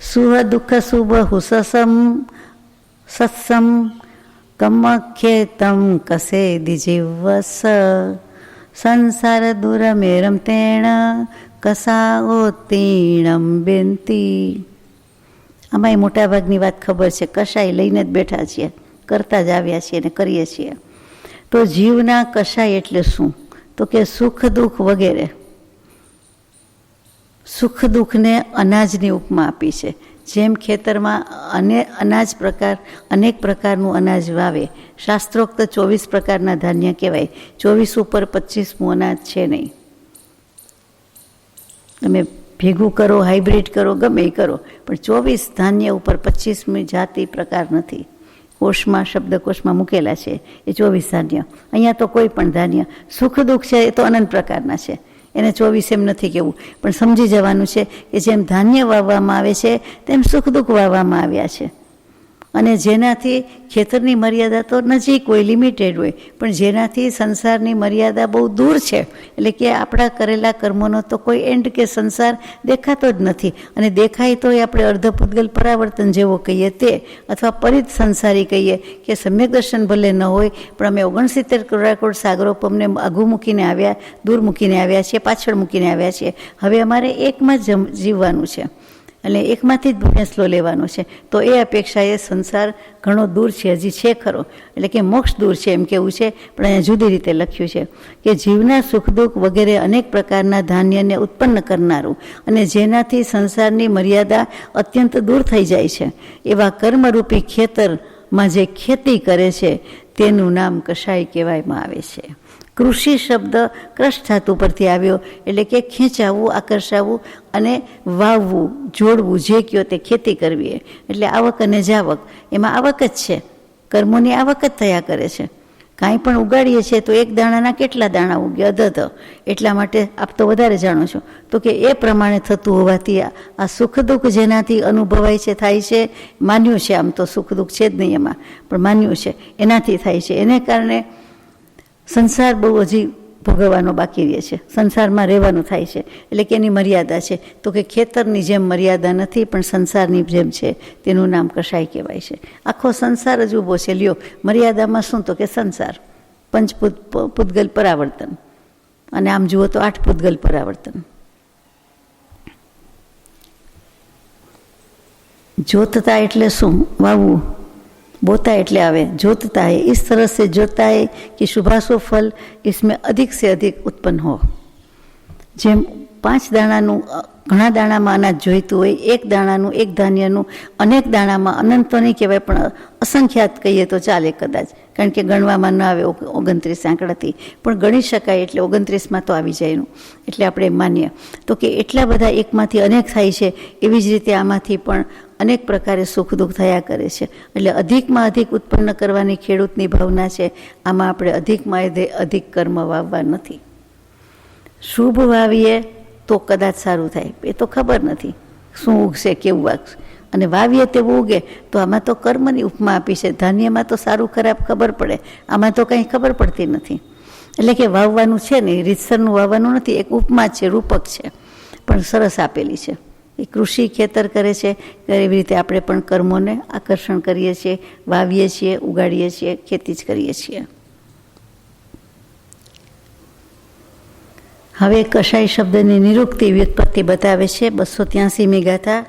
સુહ દુઃખ સુબહુ સત્સમ કમખ્યેતમ કસે દિજીવસ સંસાર દુરમેરમ તેણ કસાઓતીણમ બેનતી. આમાં મોટાભાગની વાત ખબર છે, કશાય લઈને જ બેઠા છીએ, કરતા જ આવ્યા છીએ અને કરીએ છીએ. તો જીવના કશાય એટલે શું? તો કે સુખ દુઃખ વગેરે. સુખ દુઃખને અનાજની ઉપમા આપી છે. જેમ ખેતરમાં અનેક પ્રકારનું અનાજ વાવે, શાસ્ત્રોક્ત 24 પ્રકારના ધાન્ય કહેવાય, 24 ઉપર 25મું અનાજ છે નહીં. તમે ભેગું કરો, હાઇબ્રિડ કરો, ગમે એ કરો, પણ 24 ધાન્ય ઉપર 25મી જાતિ પ્રકાર નથી. કોષમાં, શબ્દકોષમાં મૂકેલા છે એ 24 ધાન્ય. અહીંયા તો કોઈ પણ ધાન્ય. સુખ દુઃખ છે એ તો અનંત પ્રકારના છે, એને 24 એમ નથી કહેવું, પણ સમજી જવાનું છે કે જેમ ધાન્ય વાવવામાં આવે છે તેમ સુખ દુઃખ વાવવામાં આવ્યા છે. અને જેનાથી ખેતરની મર્યાદા તો નજીક હોય, લિમિટેડ હોય, પણ જેનાથી સંસારની મર્યાદા બહુ દૂર છે. એટલે કે આપણા કરેલા કર્મોનો તો કોઈ એન્ડ કે સંસાર દેખાતો જ નથી. અને દેખાય તો એ આપણે અર્ધપૂતગલ પરાવર્તન જેવો કહીએ તે, અથવા પરિત સંસારી કહીએ કે સમ્યક દર્શન ભલે ન હોય, પણ અમે 69 કરોડ સાગરોપમને આઘું મૂકીને આવ્યા, દૂર મૂકીને આવ્યા છીએ, પાછળ મૂકીને આવ્યા છીએ. હવે અમારે એકમાં જ જીવવાનું છે, એટલે એકમાંથી જ ભેંસલો લેવાનો છે. તો એ અપેક્ષાએ સંસાર ઘણો દૂર છે, હજી છે ખરો, એટલે કે મોક્ષ દૂર છે એમ કેવું છે, પણ અહીંયા જુદી રીતે લખ્યું છે કે જીવના સુખ દુઃખ વગેરે અનેક પ્રકારના ધાન્યને ઉત્પન્ન કરનારું અને જેનાથી સંસારની મર્યાદા અત્યંત દૂર થઈ જાય છે એવા કર્મરૂપી ખેતરમાં જે ખેતી કરે છે તેનું નામ કશાય કહેવામાં આવે છે. કૃષિ શબ્દ ક્રશ ધાતુ પરથી આવ્યો, એટલે કે ખેંચાવવું, આકર્ષાવવું અને વાવવું, જોડવું, જે કયો તે ખેતી કરવી. એટલે આવક અને જાવક, એમાં આવક જ છે, કર્મોની આવક જ થયા કરે છે. કાંઈ પણ ઉગાડીએ છીએ તો એક દાણાના કેટલા દાણા ઉગે અધધ, એટલા માટે આપ તો વધારે જાણો છો. તો કે એ પ્રમાણે થતું હોવાથી આ સુખ દુઃખ જેનાથી અનુભવાય છે, થાય છે, માન્યું છે. આમ તો સુખ દુઃખ છે જ નહીં એમાં, પણ માન્યું છે એનાથી થાય છે. એને કારણે સંસાર બહુ હજી ભોગવવાનો બાકી રહે છે, સંસારમાં રહેવાનું થાય છે. એટલે કે એની મર્યાદા છે. તો કે ખેતરની જેમ મર્યાદા નથી, પણ સંસારની જેમ છે. તેનું નામ કશાય કહેવાય છે. આખો સંસાર જ ઊભો છે. લ્યો, મર્યાદામાં શું? તો કે સંસાર, પૂતગલ પરાવર્તન, અને આમ જુઓ તો 8 પૂતગલ પરાવર્તન. જોતતા એટલે શું? વાવવું. बोता एटले आवे, जोतता है, इस तरह से जोतता है कि शुभाशुभ फल इसमें अधिक से अधिक उत्पन्न हो. जेम 5 दाणाનું ઘણા દાણામાં અનાજ જોઈતું હોય, એક દાણાનું, એક ધાન્યનું અનેક દાણામાં, અનંત તો નહીં કહેવાય પણ અસંખ્યાત કહીએ તો ચાલે કદાચ, કારણ કે ગણવામાં ન આવે 29 આંકડાથી, પણ ગણી શકાય એટલે 29માં તો આવી જાય એનું. એટલે આપણે માનીએ તો કે એટલા બધા એકમાંથી અનેક થાય છે. એવી જ રીતે આમાંથી પણ અનેક પ્રકારે સુખ દુઃખ થયા કરે છે. એટલે અધિકમાં અધિક ઉત્પન્ન કરવાની ખેડૂતની ભાવના છે. આમાં આપણે અધિકમાં અધિક કર્મ વાવવા નથી. શુભ વાવીએ તો કદાચ સારું થાય, એ તો ખબર નથી શું ઉગશે, કેવું વાગશે. અને વાવીએ તેવું ઉગે તો આમાં તો કર્મની ઉપમા આપી છે. ધાન્યમાં તો સારું ખરાબ ખબર પડે, આમાં તો કંઈ ખબર પડતી નથી. એટલે કે વાવવાનું છે ને, રીતસરનું વાવવાનું નથી, એક ઉપમા છે, રૂપક છે, પણ સરસ આપેલી છે. એ કૃષિ ખેતર કરે છે, એવી રીતે આપણે પણ કર્મોને આકર્ષણ કરીએ છીએ, વાવીએ છીએ, ઉગાડીએ છીએ, ખેતી જ કરીએ છીએ. હવે કશાય શબ્દની નિરુક્તિ વ્યુત્પત્તિ બતાવે છે. 283મી ગાથા.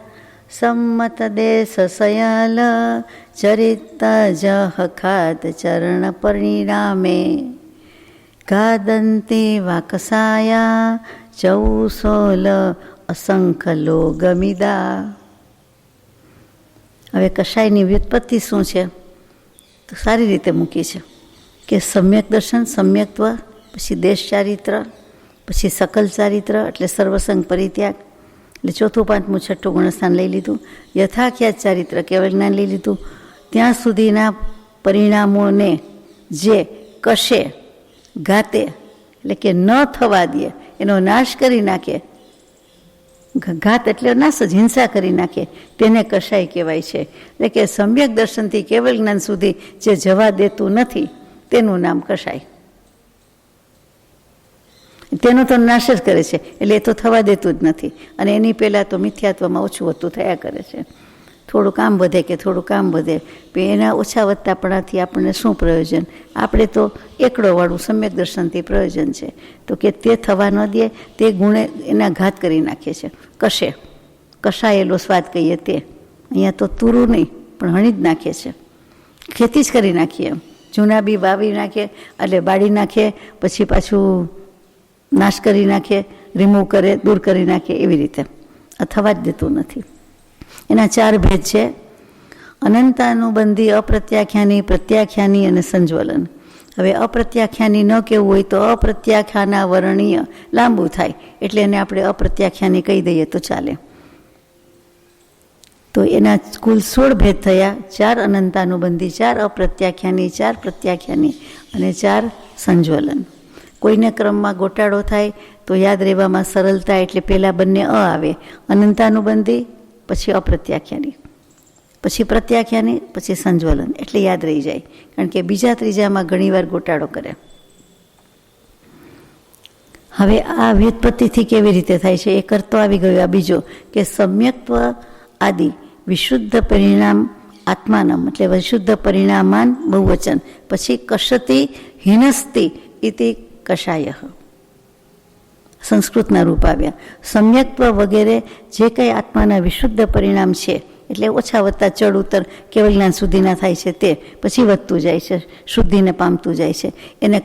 સંમત દેશ સયલ ચરિત જહ ખાત ચરણ પરિણામે ગાદંતી વાકસાયા ચૌસોલ અસંખ લોગમિદા. હવે કશાયની વ્યુત્પત્તિ શું છે? તો સારી રીતે મૂકી છે કે સમ્યક દર્શન, સમ્યક્ત્વ, પછી દેશ ચારિત્ર, પછી સકલ ચારિત્ર એટલે સર્વસંગ પરિત્યાગ, એટલે 4, 5, 6 ગુણસ્થાન લઈ લીધું. યથાખ્યાત ચારિત્ર કેવળ જ્ઞાન લઈ લીધું. ત્યાં સુધીના પરિણામોને જે કશે, ઘાતે એટલે કે ન થવા દે, એનો નાશ કરી નાખે. ઘાત એટલે નાશ જ, હિંસા કરી નાખે, તેને કશાય કહેવાય છે. એટલે કે સમ્યક દર્શનથી કેવળ જ્ઞાન સુધી જે જવા દેતું નથી તેનું નામ કશાય. તેનો તો નાશ જ કરે છે, એટલે એ તો થવા દેતું જ નથી. અને એની પહેલાં તો મિથ્યાત્વમાં ઓછું વધતું થયા કરે છે. થોડું કામ વધે કે થોડું કામ વધે, પણ એના ઓછા વધતાપણાથી આપણને શું પ્રયોજન? આપણે તો એકડોવાળું સમ્યક દર્શનથી પ્રયોજન છે. તો કે તે થવા ન દે, તે ગુણે એના ઘાત કરી નાખે છે. કશાયેલો સ્વાદ કહીએ તે, અહીંયા તો તુરું નહીં પણ હણી જ નાખે છે, ખેતી જ કરી નાખીએ. એમ જૂના બી વાવી નાખે, એટલે બાળી નાખે, પછી પાછું નાશ કરી નાખે, રિમૂવ કરે, દૂર કરી નાખે, એવી રીતે થવા જ દેતું નથી. એના 4 ભેદ છે: અનંતાનુબંધી, અપ્રત્યાખ્યાની, પ્રત્યાખ્યાની અને સંજ્વલન. હવે અપ્રત્યાખ્યાની ન કહેવું હોય તો અપ્રત્યાખ્યાના વર્ણીય લાંબુ થાય, એટલે એને આપણે અપ્રત્યાખ્યાની કહી દઈએ તો ચાલે. તો એના કુલ 16 ભેદ થયા. 4 અનંતાનુબંધી, 4 અપ્રત્યાખ્યાની, 4 પ્રત્યાખ્યાની અને 4 સંજ્વલન. કોઈને ક્રમમાં ગોટાળો થાય તો યાદ રહેવામાં સરળતા, એટલે પહેલાં બંને આવે, અનંતાનુબંધી, પછી અપ્રત્યાખ્યાની, પછી પ્રત્યાખ્યાની, પછી સંજ્વલન, એટલે યાદ રહી જાય. કારણ કે બીજા ત્રીજામાં ઘણીવાર ગોટાળો કરે. હવે આ વ્યુત્પત્તિથી કેવી રીતે થાય છે એ કરતો આવી ગયો. આ બીજો કે સમ્યક્ત્વ આદિ વિશુદ્ધ પરિણામ આત્માનમ, એટલે વિશુદ્ધ પરિણામાન બહુવચન, પછી કશતી હિનસ્તી ઇતિ કશાય, સંસ્કૃતના રૂપ આવ્યા. સમ્યક્ત્વ વગેરે જે કંઈ આત્માના વિશુદ્ધ પરિણામ છે, એટલે ઓછા વધતા ચડ ઉતર કેવળ જ્ઞાન સુધીના થાય છે, તે પછી વધતું જાય છે, શુદ્ધિને પામતું જાય છે. એને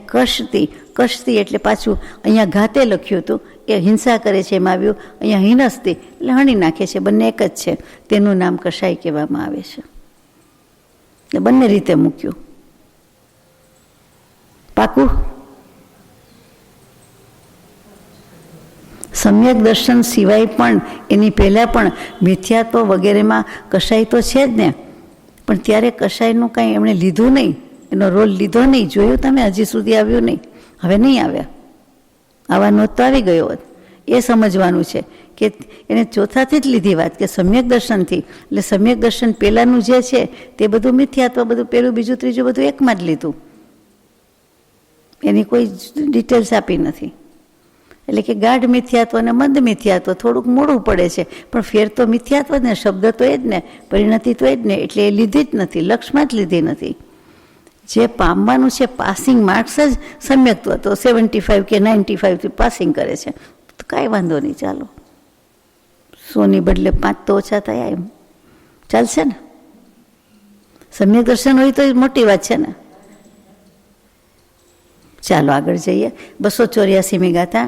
કશતી એટલે પાછું અહીંયા ઘાતે લખ્યું હતું કે હિંસા કરે છે એમ આવ્યું, અહીંયા હિનસ્તી એટલે હણી નાખે છે, બંને એક જ છે. તેનું નામ કશાય કહેવામાં આવે છે. બંને રીતે મૂક્યું. પાકું? સમ્યક દર્શન સિવાય પણ એની પહેલાં પણ મિથ્યાત્વ વગેરેમાં કશાય તો છે જ ને. પણ ત્યારે કશાયનું કાંઈ એમણે લીધું નહીં, એનો રોલ લીધો નહીં. જોયું તમે? હજી સુધી આવ્યું નહીં, હવે નહીં આવ્યા. આવવાનો તો આવી ગયો હોત. એ સમજવાનું છે કે એને ચોથાથી જ લીધી વાત, કે સમ્યક દર્શનથી. એટલે સમ્યક દર્શન પહેલાંનું જે છે તે બધું મિથ્યાત્વ, બધું પહેલું બીજું ત્રીજું બધું એકમાં જ લીધું, એની કોઈ ડિટેલ્સ આપી નથી. એટલે કે ગાઢ મિથ્યાત્વ અને મંદ મિથ્યાત્વ થોડુંક મોડું પડે છે, પણ ફેર તો મિથ્યાત્વ જ ને, શબ્દ તો એ જ ને, પરિણતિ તો એ જ ને. એટલે એ લીધી જ નથી, લક્ષમાં જ લીધી નથી. જે પામવાનું છે પાસિંગ માર્ક્સ જ સમ્યક્ત્વ, તો 75 કે 95થી પાસિંગ કરે છે, તો કાંઈ વાંધો નહીં, ચાલો 100ની બદલે 5 તો ઓછા થયા, એમ ચાલશે ને. સમ્યક દર્શન હોય તો એ મોટી વાત છે ને. ચાલો આગળ જઈએ. 284મી ગાથા.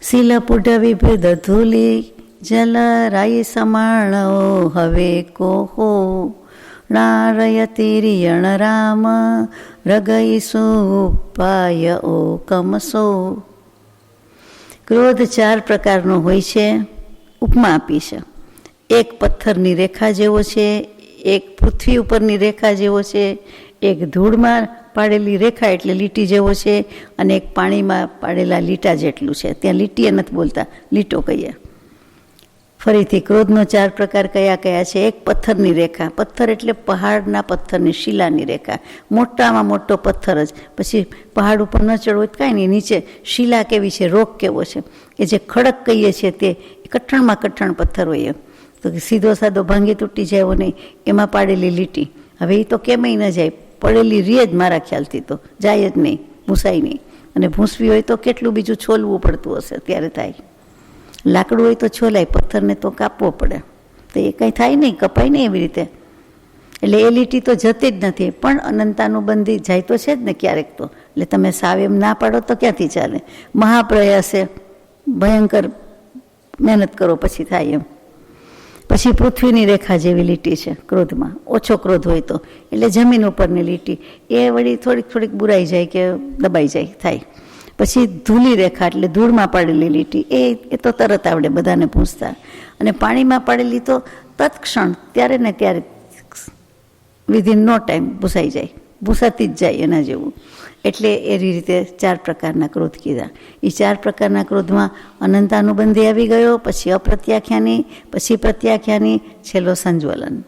શીલ પુઢ વિભેદ ધૂલી જલ રાઈ સમાણો હવે કોહો નારયતિરિયણ રામ રગઈસુ ઉપાય ઓ કમસો. ક્રોધ 4 પ્રકારનો હોય છે, ઉપમા આપી છે. એક પથ્થરની રેખા જેવો છે, એક પૃથ્વી ઉપરની રેખા જેવો છે, એક ધૂળમાં પાડેલી રેખા એટલે લીટી જેવો છે, અને એક પાણીમાં પાડેલા લીટા જેટલું છે. ત્યાં લીટીએ નથી બોલતા, લીટો કહીએ. ફરીથી ક્રોધનો 4 પ્રકાર કયા કયા છે? એક પથ્થરની રેખા, પથ્થર એટલે પહાડના પથ્થરની, શિલાની રેખા, મોટામાં મોટો પથ્થર જ. પછી પહાડ ઉપર ન ચડવો તો કાંઈ નહીં, નીચે શિલા કેવી છે, રોક કેવો છે, કે જે ખડક કહીએ છીએ તે કઠણમાં કઠણ પથ્થર હોય, તો સીધો સાદો ભાંગી તૂટી જાય એવો નહીં, એમાં પાડેલી લીટી. હવે એ તો કેમય ન જાય, પડેલી રીએ જ મારા ખ્યાલથી તો જાય જ નહીં, ભૂંસાય નહીં. અને ભૂંસવી હોય તો કેટલું બીજું છોલવું પડતું હશે, ત્યારે થાય. લાકડું હોય તો છોલાય, પથ્થરને તો કાપવો પડે, તો એ કંઈ થાય નહીં, કપાય નહીં એવી રીતે. એટલે એ લીટી તો જતી જ નથી, પણ અનંતાનુબંધી જાય તો છે જ ને ક્યારેક તો. એટલે તમે સાવ એમ ના પાડો તો ક્યાંથી ચાલે? મહાપ્રયાસે ભયંકર મહેનત કરો પછી થાય એમ. પછી પૃથ્વીની રેખા જેવી લીટી છે ક્રોધમાં, ઓછો ક્રોધ હોય તો. એટલે જમીન ઉપરની લીટી એ વળી થોડીક બુરાઈ જાય કે દબાઈ જાય, થાય. પછી ધૂલી રેખા એટલે ધૂળમાં પાડેલી લીટી, એ તો તરત આવડે બધાને પૂછતા. અને પાણીમાં પાડેલી તો તત્ક્ષણ ત્યારે ને ત્યારે, વિધિન નો ટાઈમ ભૂસાઈ જાય, ભૂસાતી જ જાય એના જેવું. એટલે એ રીતે 4 પ્રકારના ક્રોધ કીધા. એ 4 પ્રકારના ક્રોધમાં અનંતાનુબંધી આવી ગયો, પછી અપ્રત્યાખ્યાની, પછી પ્રત્યાખ્યાની, છેલ્લો સંજ્વલન.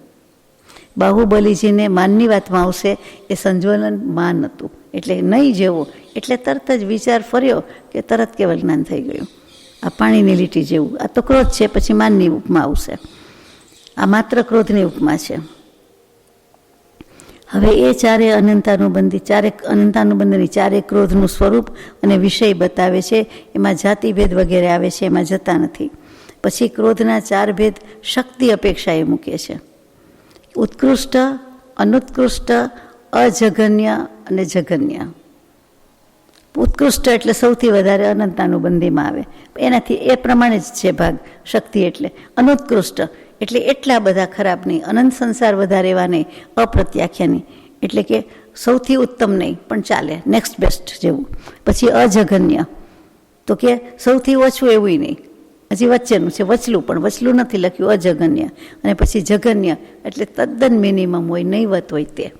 બાહુબલીજીને માનની વાતમાં આવશે, એ સંજ્વલન માન હતું. એટલે નહીં જેવો, એટલે તરત જ વિચાર ફર્યો કે તરત કેવલ જ્ઞાન થઈ ગયું. આ પાણીની લીટી જેવું, આ તો ક્રોધ છે, પછી માનની ઉપમા આવશે. આ માત્ર ક્રોધની ઉપમા છે. હવે એ 4 અનંતાનુબંધની 4 ક્રોધનું સ્વરૂપ અને વિષય બતાવે છે. એમાં જાતિભેદ વગેરે આવે છે, એમાં જતા નથી. પછી ક્રોધના 4 ભેદ શક્તિ અપેક્ષાએ મૂકે છે: ઉત્કૃષ્ટ, અનુત્કૃષ્ટ, અજઘન્ય અને જઘન્ય. ઉત્કૃષ્ટ એટલે સૌથી વધારે અનંતાનુબંધીમાં આવે, એનાથી એ પ્રમાણે જ છે ભાગ શક્તિ. એટલે અનુત્કૃષ્ટ એટલે એટલા બધા ખરાબ નહીં, અનંત સંસાર વધારે એવા નહીં, અપ્રત્યાખ્યાની એટલે કે સૌથી ઉત્તમ નહીં પણ ચાલે, નેક્સ્ટ બેસ્ટ જેવું. પછી અજઘન્ય તો કે સૌથી ઓછું એવું નહીં, હજી વચ્ચેનું છે, વચલું પણ વચલું નથી લખ્યું, અજઘન્ય. અને પછી જઘન્ય એટલે તદ્દન મિનિમમ હોય, નહીવત હોય તે.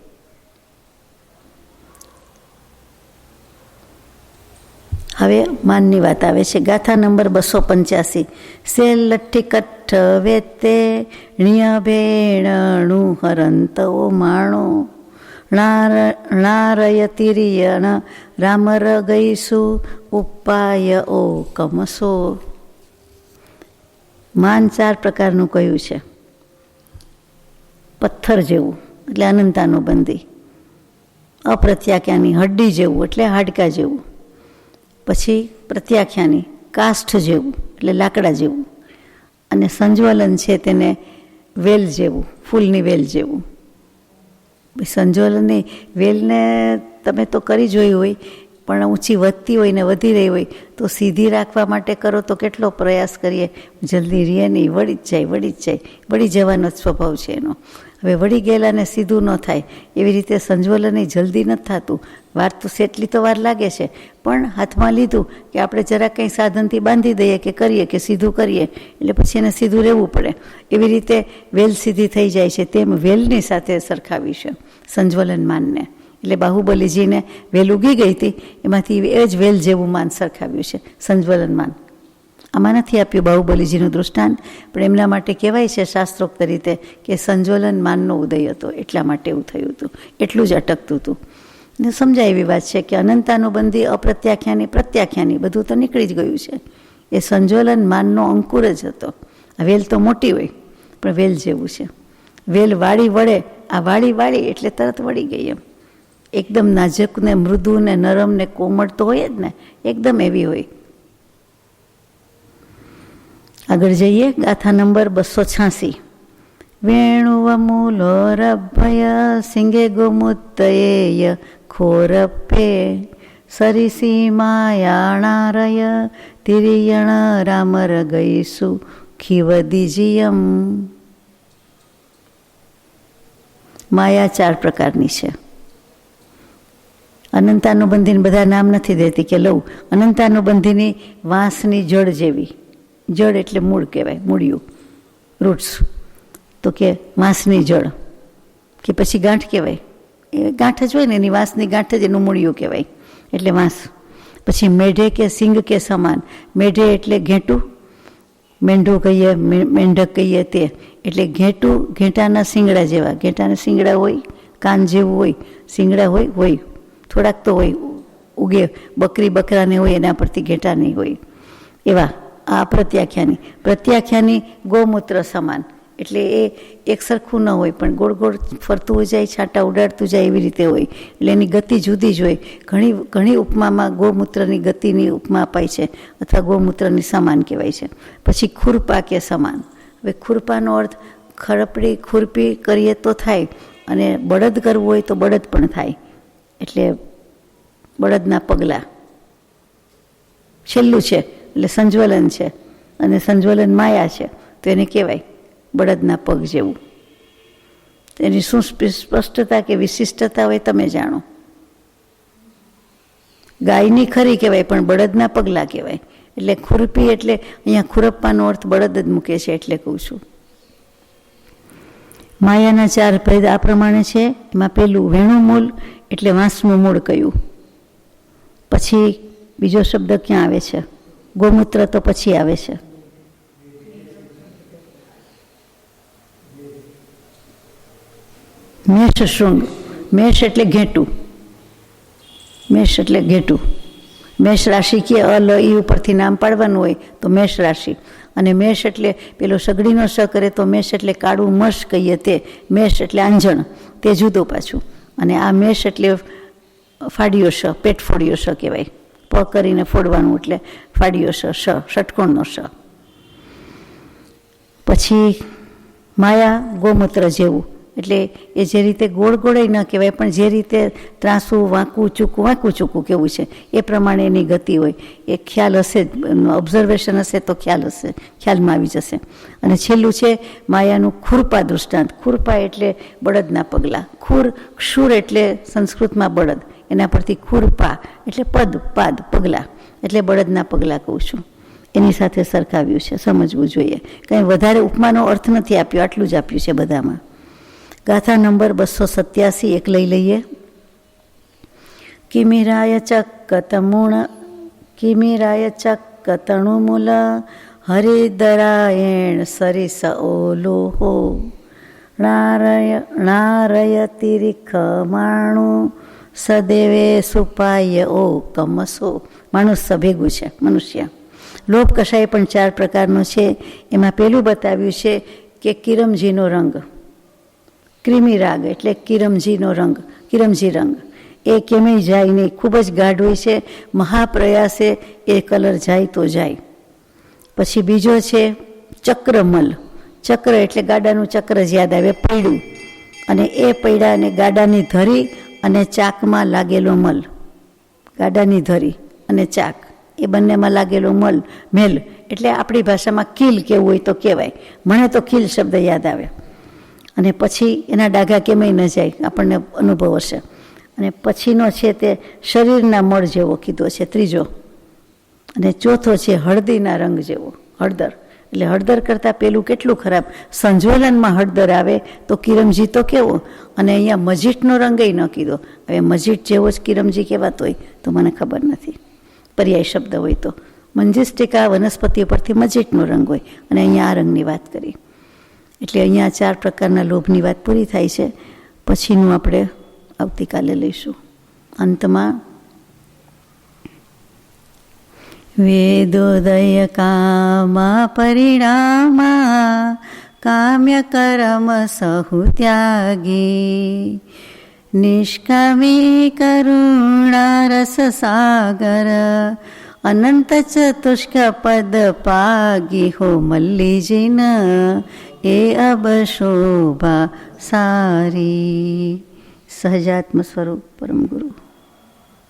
હવે માનની વાત આવે છે. ગાથા નંબર 285. સેલ લઠ્ઠી કઠ્ઠ વેતે ણિય ભેણનું હરંત ઓ માણો નારયતિરિયણ રામર ગઈસુ ઉપાય ઓ કમસો. માન 4 પ્રકારનું કહ્યું છે. પથ્થર જેવું એટલે અનંતાનુબંધી, અપ્રત્યાખ્યાની હડ્ડી જેવું એટલે હાડકા જેવું, પછી પ્રત્યાખ્યાની કાષ્ઠ જેવું એટલે લાકડા જેવું, અને સંજ્વલન છે તેને વેલ જેવું, ફૂલની વેલ જેવું. સંજ્વલનની વેલને તમે તો કરી જોઈ હોય, પણ ઊંચી વધતી હોય ને વધી રહી હોય તો સીધી રાખવા માટે કરો તો કેટલો પ્રયાસ કરીએ, જલ્દી રહે નહીં, વળી જ જાય, વળી જવાનો જ સ્વભાવ છે એનો. હવે વળી ગયેલાને સીધું ન થાય એવી રીતે સંજ્વલન જલ્દી નથી થતું. વાર તો સેટલી તો વાર લાગે છે, પણ હાથમાં લીધું કે આપણે જરા કંઈ સાધનથી બાંધી દઈએ કે કરીએ કે સીધું કરીએ એટલે પછી એને સીધું રહેવું પડે. એવી રીતે વેલ સીધી થઈ જાય છે, તેમ વેલની સાથે સરખાવી છે સંજ્વલન માનને. એટલે બાહુબલીજીને વેલ ઉગી ગઈ હતી, એમાંથી એ જ વેલ જેવું માન સરખાવ્યું છે સંજ્વલન માન. આમાં નથી આપ્યું બાહુબલીજીનું દૃષ્ટાંત, પણ એમના માટે કહેવાય છે શાસ્ત્રોક્ત રીતે કે સંજ્વલન માનનો ઉદય હતો, એટલા માટે એવું થયું હતું, એટલું જ અટકતું હતું. ને સમજાય એવી વાત છે કે અનંતાનુબંધી, અપ્રત્યાખ્યાની, પ્રત્યાખ્યાની બધું તો નીકળી જ ગયું છે. એ સંજ્વલન માનનો અંકુર જ હતો. આ વેલ તો મોટી હોય પણ વેલ જેવું છે. વેલ વાળી વળે, આ વાળી એટલે તરત વળી ગઈ એમ. એકદમ નાજુક ને મૃદુ ને નરમ ને કોમળ તો હોય જ ને, એકદમ એવી હોય. આગળ જઈએ, ગાથા નંબર 286. વેણુવમૂલોરભય સિંગે ગોમુત્તયેય ખોરપે સરિસીમાયાણારય તિરિયણ રામર ગઈસુ ખીવદિજિયમ. માયા 4 પ્રકારની છે. અનંતાનુબંધીને બધા નામ નથી દેતી કે લઉં. અનંતાનુબંધીની વાંસની જડ જેવી, જડ એટલે મૂળ કહેવાય, મૂળિયું, રૂટ્સ, તો કે વાંસની જડ કે પછી ગાંઠ કહેવાય. એ ગાંઠ જ હોય ને, એની વાંસની ગાંઠ જ એનું મૂળિયું કહેવાય, એટલે વાંસ. પછી મેઢે કે સિંગ કે સમાન. મેઢે એટલે ઘેંટું, મેંઢું કહીએ, મેંઢક કહીએ તે, એટલે ઘેંટું, ઘેંટાના શિંગડા જેવા. ઘેંટાના શિંગડા હોય, કાન જેવું હોય, શિંગડા હોય થોડાક તો હોય, ઉગે બકરી બકરાને હોય એના પરથી ઘેંટા નહીં હોય એવા. આ પ્રત્યાખ્યાની. પ્રત્યાખ્યાની ગૌમૂત્ર સમાન, એટલે એ એક સરખું ન હોય પણ ગોળ ગોળ ફરતું જાય, છાંટા ઉડાડતું જાય, એવી રીતે હોય. એટલે એની ગતિ જુદી જ હોય. ઘણી ઉપમામાં ગૌમૂત્રની ગતિની ઉપમા અપાય છે, અથવા ગૌમૂત્રની સમાન કહેવાય છે. પછી ખુરપા કે સમાન. હવે ખુરપાનો અર્થ ખરપડી ખુરપી કરીએ તો થાય, અને બળદ કરવું હોય તો બળદ પણ થાય. એટલે બળદના પગલાં છેલ્લું છે, એટલે સંજ્વલન છે, અને સંજ્વલન માયા છે, તો એને કહેવાય બળદના પગ જેવું. એની શું સ્પષ્ટતા કે વિશિષ્ટતા હોય તમે જાણો. ગાયની ખરી કહેવાય પણ બળદના પગલાં કહેવાય. એટલે ખુરપી એટલે અહીંયા ખુરપ્પાનો અર્થ બળદ જ મૂકે છે, એટલે કહું છું. માયાના 4 ભેદ આ પ્રમાણે છે. એમાં પેલું વેણુમૂલ એટલે વાંસનું મૂળ કયું. પછી બીજો શબ્દ ક્યાં આવે છે? ગૌમૂત્ર તો પછી આવે છે. મેષ શૃંગ. મેષ એટલે ઘેંટું. મેષ એટલે ઘેંટું. મેષ રાશિ કે અલ ઈ ઉપરથી નામ પાડવાનું હોય તો મેષ રાશિ. અને મેષ એટલે પેલો સગડીનો સ કરે તો મેષ એટલે કાળું મશ કહીએ તે. મેષ એટલે આંજણ, તે જુદું પાછું. અને આ મેષ એટલે ફાડ્યો શ, પેટ ફોડ્યો શ કહેવાય. પ કરીને ફોડવાનું એટલે ફાડ્યો શ, ષટકોણનો શ. પછી માયા ગૌમૂત્ર જેવું, એટલે એ જે રીતે ગોળ ગોળાઈ ન કહેવાય, પણ જે રીતે ત્રાસું વાંકું ચૂકું કેવું છે એ પ્રમાણે એની ગતિ હોય. એ ખ્યાલ હશે, ઓબ્ઝર્વેશન હશે તો ખ્યાલ હશે, ખ્યાલમાં આવી જશે. અને છેલ્લું છે માયાનું ખુરપા દૃષ્ટાંત. ખુરપા એટલે બળદના પગલાં. ક્ષુર એટલે સંસ્કૃતમાં બળદ, એના પરથી ખુરપા એટલે પાદ પગલાં, એટલે બળદના પગલાં કહું છું. એની સાથે સરખાવ્યું છે, સમજવું જોઈએ. કંઈ વધારે ઉપમાનો અર્થ નથી આપ્યો, આટલું જ આપ્યું છે બધામાં. ગાથા નંબર 287 એક લઈ લઈએ. કિમિરાય ચક્કતણુમૂલ હરિદરાયણ સરિસ ઓલોહો નારયતિરિખમાણુ સદેવે સુપાય ઓ કમસો. માણુસ ભેગું છે, મનુષ્ય. લોભ કશાય પણ 4 પ્રકારનો છે. એમાં પેલું બતાવ્યું છે કે કિરમજીનો રંગ. ક્રિમી રાગ એટલે કિરમજીનો રંગ, કિરમજી રંગ. એ કેમેય જાય નહીં, ખૂબ જ ગાઢ હોય છે. મહાપ્રયાસે એ કલર જાય તો જાય. પછી બીજો છે ચક્રમલ. ચક્ર એટલે ગાડાનું ચક્ર જ યાદ આવે, પૈડું. અને એ પૈડાને ગાડાની ધરી અને ચાકમાં લાગેલો મલ, ગાડાની ધરી અને ચાક એ બંનેમાં લાગેલો મેલ એટલે આપણી ભાષામાં કીલ કેવું હોય તો કહેવાય. મને તો કીલ શબ્દ યાદ આવે. અને પછી એના ડાઘા કેમય ન જાય, આપણને અનુભવ હશે. અને પછીનો છે તે શરીરના મળ જેવો કીધો છે, ત્રીજો. અને ચોથો છે હળદીના રંગ જેવો, હળદર. એટલે હળદર કરતાં પેલું કેટલું ખરાબ. સંજ્વલનમાં હળદર આવે તો કિરમજી તો કેવો, અને અહીંયા મજીઠનો રંગય ન કીધો. હવે મજીઠ જેવો જ કિરમજી કહેવાતો હોય તો મને ખબર નથી, પર્યાય શબ્દ હોય તો. મંજિષ્ટિકા વનસ્પતિ પરથી મજીઠનો રંગ હોય, અને અહીંયા આ રંગની વાત કરી. એટલે અહીંયા 4 પ્રકારના લોભની વાત પૂરી થાય છે. પછીનું આપણે આવતીકાલે લઈશું. અંતમાં વેદોદય કામા પરિણામા કામ્ય કર્મ સહુ ત્યાગી નિષ્કામી કરુણા રસ સાગર અનંત ચતુષ્ક પદ પાગી હો મલ્લીજીન એ અબ શોભા સારી. સહજાત્મ સ્વરૂપ પરમ ગુરુ.